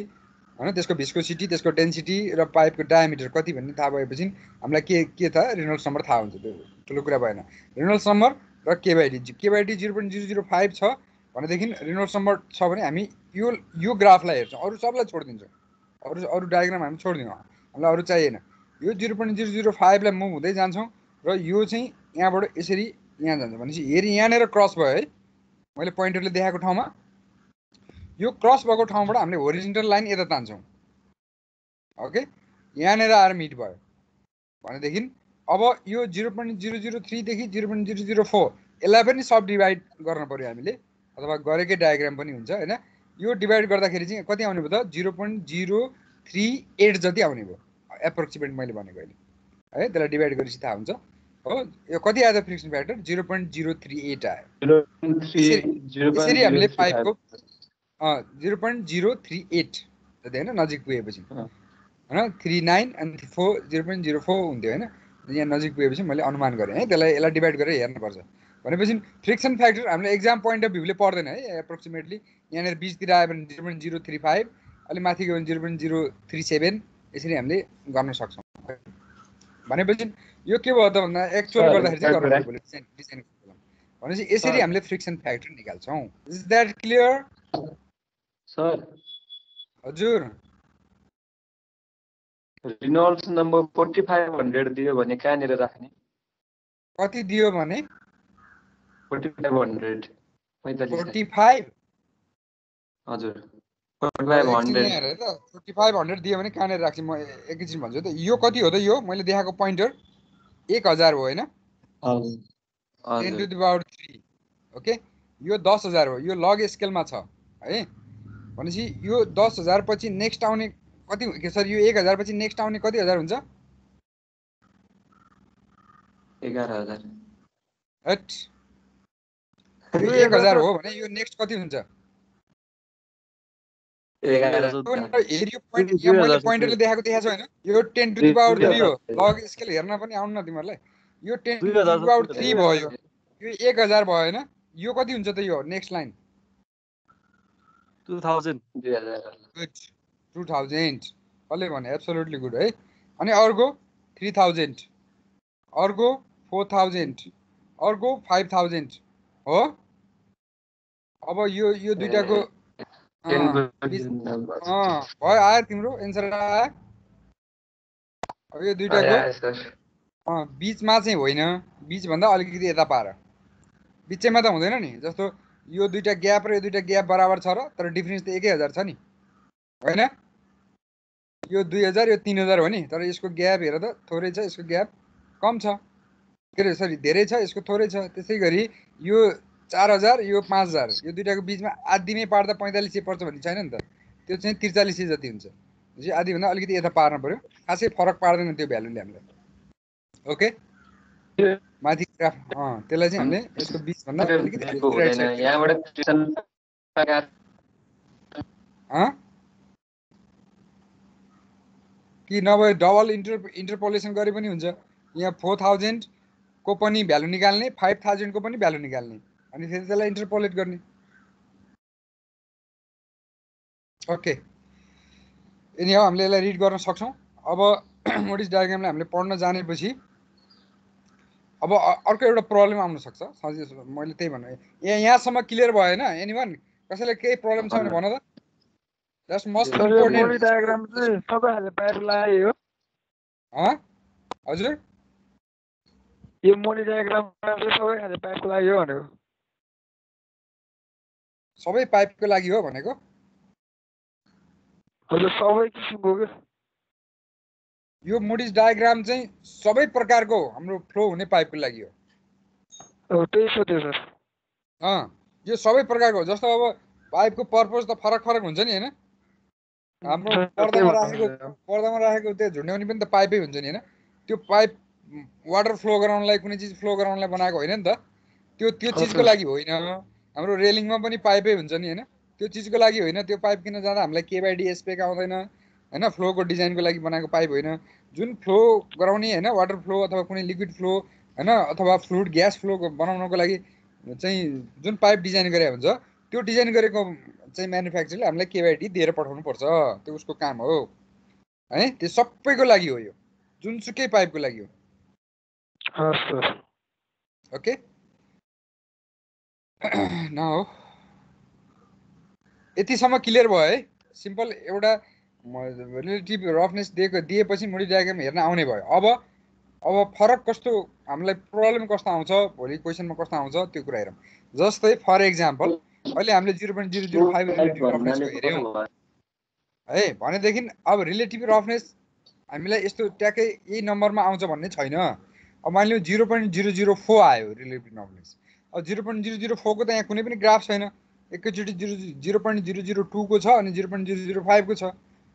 होइन त्यसको भिस्कोसिटी त्यसको डेन्सिटी र पाइपको डायमिटर कति भन्ने थाहा भएपछि हामीलाई के थाहा रिनोल्ड्स नम्बर थाहा हुन्छ त्यो ठुलो कुरा भएन रिनोल्ड्स नम्बर र K/D 0.005 छ भनेदेखि रिनोल्ड्स नम्बर छ भने हामी यो ग्राफलाई हेर्छौँ अरू सबलाई छोडिदिन्छौँ अरू डायग्राम हामी छोडिदिउँ हामीलाई अरू चाहिएन यो 0.005 लाई मुभ हुँदै जान्छौँ र यो चाहिँ यहाँबाट यसरी यहाँ जान्छ भनेपछि हेरि यहाँनिर क्रस भयो है मैले पोइन्टरले देखाएको ठाउँमा यो क्रस भएको ठाउँबाट हामीले होरिजेन्टल लाइन यता तान्छौँ ओके यहाँनिर आएर मिट भयो भनेदेखि अब यो 0.003 देखि 0.004 यसलाई पनि सब डिभाइड गर्न पर्यो हामीले, अथवा गरेकै डायग्राम पनि हुन्छ हैन। यो डिभाइड गर्दाखेरि चाहिँ कति आउने भयो त 0.038 जति आउने भयो एप्रोक्सिमेट मैले भनेको अहिले है। त्यसलाई डिभाइड गरेपछि थाहा हुन्छ हो यो कति आयो त फ्रिक्सन फ्याक्टर 0.038 आयो। यसरी हामीले पाइपको 0.038 जति हैन नजिक पुगेपछि हैन 39 and 4 0.04 हुन्थ्यो हैन। यहाँ नजिक पुगेपछि मैले अनुमान गरेँ है। यसलाई डिभाइड गरेर हेर्नुपर्छ भनेपछि फ्रिक्सन फ्याक्टर हामीले एक्जाम पोइन्ट अफ भ्यूले पर्दैन है। एप्रोक्सिमेटली यहाँनिर बीचतिर आयो भने 0.035 अलि माथि गयो भने 0.037 यसरी हामीले गर्न सक्छौँ भनेपछि यो के भयो त भन्दा एक्चुअल गर्दाखेरि चाहिँ गर्नु पर्यो डिजाइन भनेपछि यसरी हामीले फ्रिक्सन फ्याक्टर निकाल्छौँ। Is that clear sir? हजुर रिनोल्ड्स नम्बर 4500 दियो भने कहाँनिर राख्ने? कति दियो भने 4500 45 हजुर 4500 4500 दियो भने कहाँनिर राख्छ म एकैछिन भन्छु त। यो कति हो त यो मैले देखाएको पोइन्टर 1000 हो हैन 10 to the power 3 ओके। यो 10000 हो यो लग स्केलमा छ है। भनेपछि यो 10000 पछि नेक्स्ट आउने कति सर यो 1000 पछि नेक्स्ट आउने कति हजार हुन्छ? 11000 हट यो 1000 हो भने यो नेक्स्ट कति हुन्छ? 11 हेरियो पोइन्ट यहाँ मैले पोइन्टरले देखाएको छ हैन यो 10 to the power 3 हो। लग स्केल हेर्न पनि आउन न तिमीहरुलाई। यो 10 to the power 3 भयो यो 1000 भयो हैन। यो कति हुन्छ त यो नेक्स्ट लाइन 2000 गुड 2000 कसले भने एब्सोल्युटली गुड है। अनि अर्को 3000 अर्को 4000 अर्को 5000 हो। अब यो दुईटाको भयो आयो तिम्रो एन्सर आयो। अब यो दुईटाको बीचमा चाहिँ होइन बीच भन्दा अलिकति यता पार बिचैमा त हुँदैन नि। जस्तो यो दुईटा ग्याप र यो दुईटा ग्याप बराबर छ र तर डिफरेन्स त 1000 छ नि हैन। यो 2000 यो 3000 हो नि तर यसको ग्याप हेर त थोरै छ यसको ग्याप कम छ के अरे सरी धेरै छ यसको थोरै छ। त्यसै गरी यो 4000 यो 5000 यो दुईटाको बीचमा आधीमै पार्दा 4500 पर्छ भन्ने छैन नि त। त्यो चाहिँ 4300 जति हुन्छ। त्यसै आधी भन्दा अलिकति यता पार्न पर्यो खासै फरक पार्दैन त्यो भ्यालुले हामीलाई ओके। माथि ग्राफ त्यसलाई चाहिँ हामीले यसको बीच भन्दा अलिकति कि नभए डबल इन्टरपोलेसन गरे पनि हुन्छ। यहाँ 4000 को पनि भ्यालु निकाल्ने 5000 को पनि भ्यालु निकाल्ने अनि फेरि त्यसलाई इन्टरपोलेट गर्ने ओके। यिनी हो हामीले यसलाई रिड गर्न सक्छौँ। अब मोडिस डायग्रामलाई हामीले पढ्न जानेपछि अब अर्को एउटा प्रब्लम आउन सक्छ मैले त्यही भने यहाँसम्म क्लियर भएन एनीवन कसैलाई केही प्रब्लम छ भने भन त। जस्ट मोस्ट इम्पोर्टेन्ट डायग्राम चाहिँ सबैले पाइप लाग्यो हजुर यो मोडी डायग्राम चाहिँ सबैले पाइप लाग्यो भनेको सबै पाइपको लागि हो भनेको हजुर सबै किसिमको के यो मोडिस डायग्राम चाहिँ सबै प्रकारको हाम्रो फ्लो हुने पाइपको लागि हो। त्यही सोध्यो सर। यो सबै प्रकारको जस्तो अब पाइपको पर्पज त फरक फरक हुन्छ नि हैन। हाम्रो पर्दामा राखेको त्यो झुन्ड्याउने पनि त पाइपै हुन्छ नि हैन। त्यो पाइप वाटर फ्लो गराउनलाई कुनै चिज फ्लो गराउनलाई बनाएको होइन नि त। त्यो चिजको लागि होइन। हाम्रो रेलिङमा पनि पाइपै हुन्छ नि हैन। त्यो चिजको लागि होइन। त्यो पाइप किन जाँदा हामीलाई केबाइडी एस्पेक आउँदैन हैन। फ्लोको डिजाइनको लागि बनाएको पाइप होइन। जुन फ्लो गराउने हैन वाटर फ्लो अथवा कुनै लिक्विड फ्लो हैन अथवा फ्लुइड ग्यास फ्लो बनाउनको लागि चाहिँ जुन पाइप डिजाइन गरे हुन्छ त्यो डिजाइन गरेको चाहिँ म्यानुफ्याक्चरले हामीलाई केबाइडी दिएर पठाउनु पर्छ। त्यो उसको काम हो है। त्यो सबैको लागि हो यो जुनसुकै पाइपको लागि हो ओके न हो। यतिसम्म क्लियर भयो है। सिम्पल एउटा रिलेटिभ रफनेस दिएपछि मोडी डायग्राम हेर्न आउने भयो। अब फरक कस्तो हामीलाई प्रब्लम कस्तो आउँछ भोलि क्वेसनमा कस्तो आउँछ त्यो कुरा हेरौँ। जस्तै फर एक्जाम्पल अहिले हामीले 0.005 रिलेटिभ रफनेसको हेऱ्यौँ है भनेदेखि अब रिलेटिभ रफनेस हामीलाई यस्तो ट्याक्कै यही नम्बरमा आउँछ भन्ने छैन। अब मानिलिउँ 0.004 आयो रिलेटिभ नर्मलाइज। अब 0.004 को त यहाँ कुनै पनि ग्राफ छैन, एकैचोटि 0.002 को छ अनि 0.005 को छ।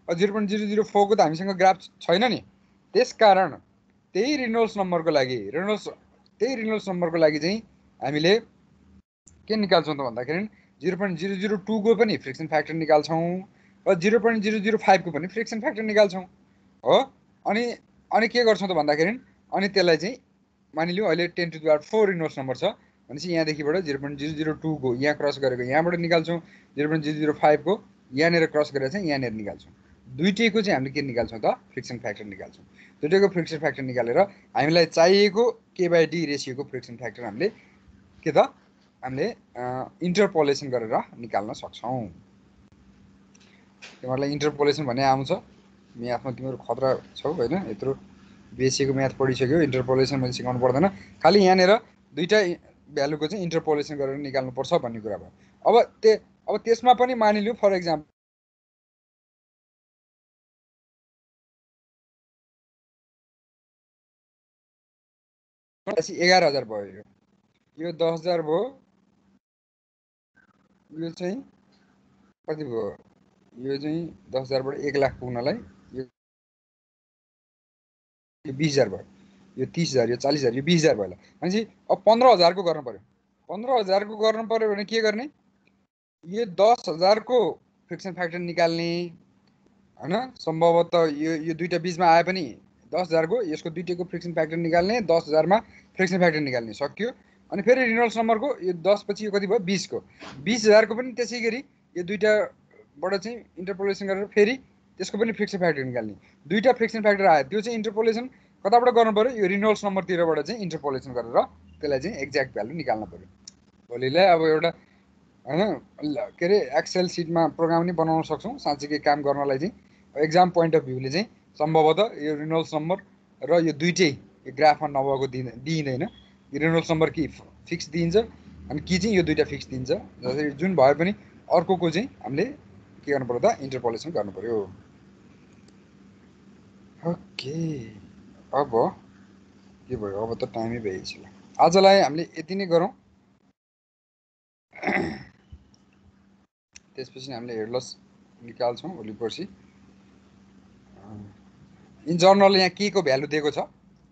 अब 0.004 को त हामीसँग ग्राफ छैन नि, त्यसकारण त्यही रेनोल्ड्स नम्बरको लागि चाहिँ हामीले के निकाल्छौँ त भन्दाखेरि 0.002 को पनि फ्रिक्सन फ्याक्टर निकाल्छौँ र 0.005 को पनि फ्रिक्सन फ्याक्टर निकाल्छौँ हो। अनि के गर्छौँ त भन्दाखेरि अनि त्यसलाई चाहिँ मानिलिउँ अहिले 10⁴ रेनोल्ड्स नम्बर छ भनेपछि यहाँदेखिबाट 0.002 को यहाँ क्रस गरेको यहाँबाट निकाल्छौँ, 0.005 को यहाँनिर क्रस गरेर चाहिँ यहाँनिर निकाल्छौँ। दुईटैको चाहिँ हामीले के निकाल्छौँ त फ्रिक्सन फ्याक्टर निकाल्छौँ। दुईटैको फ्रिक्सन फ्याक्टर निकालेर हामीलाई चाहिएको k/d रेसियोको फ्रिक्सन फ्याक्टर हामीले के त हामीले इन्टरपोलेसन गरेर निकाल्न सक्छौँ। तिमीहरूलाई इन्टरपोलेसन भन्ने आउँछ म्याथमा, तिमीहरू खतरा छौ होइन, यत्रो बेसीको म्याथ पढिसक्यो, इन्टरपोलेसन पनि सिकाउनु पर्दैन, खालि यहाँनिर दुईटा भ्यालुको चाहिँ इन्टरपोलेसन गरेर निकाल्नुपर्छ भन्ने कुरा भयो। अब त्यसमा पनि मानिलिउँ फर इक्जाम्पल 11,000 भयो, यो 10,000 भयो, यो चाहिँ कति भयो, यो चाहिँ 10,000 बाट 1 लाख पुग्नलाई यो 20,000 भयो, यो 30,000, यो 40,000, यो 20,000 भयो। भनेपछि अब 15,000 को गर्नु पर्यो। 15,000 को गर्नु पर्यो भने के गर्ने, यो 10,000 को फ्रिक्सन फ्याक्टर निकाल्ने होइन, सम्भवतः यो दुईटा बिचमा आए पनि 10,000 को यसको दुईटैको फ्रिक्सन फ्याक्टर निकाल्ने, 10,000 मा फ्रिक्सन फ्याक्टर निकाल्ने सक्यो। अनि फेरि रेनोल्ड्स नम्बरको यो 10 पछि यो कति भयो 20 को, 20,000 को पनि त्यसै गरी यो दुईटाबाट चाहिँ इन्टरपोलेसन गरेर फेरि त्यसको पनि फ्रिक्सन फ्याक्टर निकाल्ने। दुईटा फ्रिक्सन फ्याक्टर आयो, त्यो चाहिँ इन्टरपोलेसन कताबाट गर्नु पर्यो, यो रेनोल्ड्स नम्बरतिरबाट चाहिँ इन्टरपोलेसन गरेर त्यसलाई चाहिँ एक्ज्याक्ट भ्यालु निकाल्नु पर्यो। भोलिलाई अब एउटा होइन के अरे एक्सेल सिटमा प्रोग्राम पनि बनाउन सक्छौँ साँच्चीकै काम गर्नलाई चाहिँ। एक्जाम पोइन्ट अफ भ्यूले चाहिँ सम्भवतः यो रेनोल्ड्स नम्बर र यो दुईटै ग्राफमा नभएको दिइँदैन, रेनोल्ड्स नम्बर कि फिक्स दिइन्छ अनि कि चाहिँ यो दुईटा फिक्स दिन्छ। जसरी जुन भए पनि अर्कोको चाहिँ हामीले के गर्नु पर्यो त इन्टरपोलेसन गर्नु पर्यो। ओके अब के भयो, अब त टाइमै भइछ। आजलाई हामीले यति नै गरौँ, त्यसपछि हामीले हेड लस निकाल्छौँ भोलि पर्सि। इन जर्नल यहाँ के को भ्यालु दिएको छ,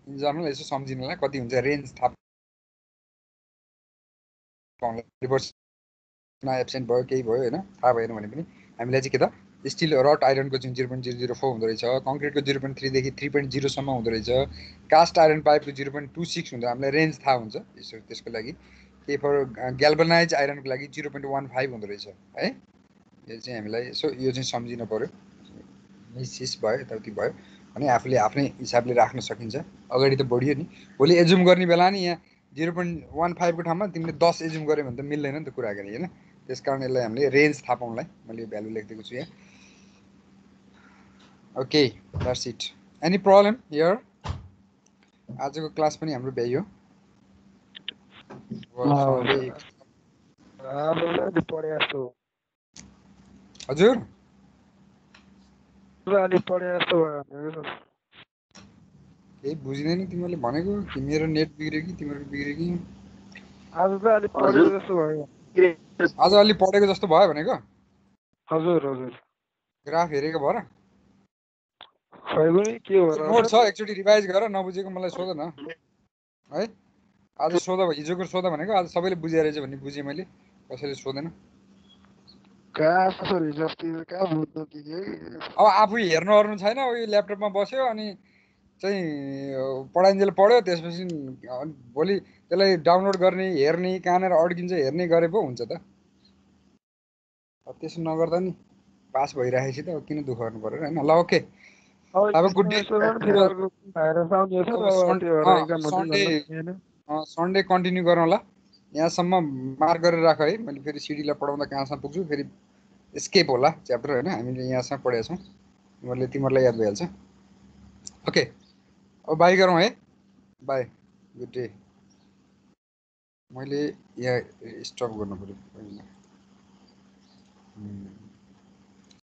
इन जर्नल यसो सम्झिनलाई कति हुन्छ रेन्ज थाहा पाउनलाई एब्सेन्ट भयो केही भयो होइन, थाहा भएन भने पनि हामीलाई चाहिँ के त स्टिल रट आइरनको चाहिँ 0.004 हुँदो रहेछ, कङ्क्रिटको 0.3 देखि 3.0 सम्म हुँदो रहेछ, कास्ट आइरन पाइपको 0.26 हुन्छ, हामीलाई रेन्ज थाहा हुन्छ त्यसको लागि। के फर ग्याल्भनाइज आइरनको लागि 0.15 हुँदो रहेछ है। यो चाहिँ हामीलाई यसो यो चाहिँ सम्झिनु पर्यो, मिसिस भयो यताउति भयो भने आफूले आफ्नै हिसाबले राख्न सकिन्छ। अगाडि त बढियो नि, भोलि एजुम गर्ने बेला नि यहाँ 0.15 को ठाउँमा तिमीले 10 एजुम गऱ्यो भने त मिल्दैन नि त कुराकानी होइन। त्यस कारण यसलाई हामीले रेन्ज थाहा पाउनलाई मैले यो भ्यालु लेखिदिएको छु यहाँ। Okay that's it, any problem here? आजको क्लास पनि हाम्रो भ्याइयो। हजुर केही बुझिँदैन तिमीहरूले भनेको कि मेरो नेट बिग्रियो कि तिम्रो बिग्रियो कि? आज अलिक पढेको जस्तो भयो भनेको? हजुर हजुर ग्राफ हेरेको भएर के हो नोट छ, एकचोटि रिभाइज गर, नबुझेको मलाई सोध न है। आज सोध, हिजोको सोध भनेको आज सबैले बुझेर रहेछ भन्ने बुझेँ मैले, कसैले सोधेन। अब आफू हेर्नु ओर्नु छैन, उयो ल्यापटपमा बस्यो अनि चाहिँ पढाइन्जेल पढ्यो, त्यसपछि भोलि त्यसलाई डाउनलोड गर्ने हेर्ने कहाँनिर अड्किन्छ हेर्ने गरे पो हुन्छ त। त्यसो नगर्दा नि पास भइराखेपछि त किन दुःख गर्नु पर्यो होइन। ल ओके, अब गुड डे। सन्डे कन्टिन्यू गरौँ ल, यहाँसम्म मार्क गरेर राख है। मैले फेरि सिडीलाई पढाउँदा कहाँसम्म पुग्छु, फेरि स्केप होला च्याप्टर होइन, हामीले यहाँसम्म पढेका छौँ, तिमीहरूलाई याद भइहाल्छ। ओके अब बाई गरौँ है, बाई, गुड डे। मैले यहाँ स्टप गर्नु पऱ्यो।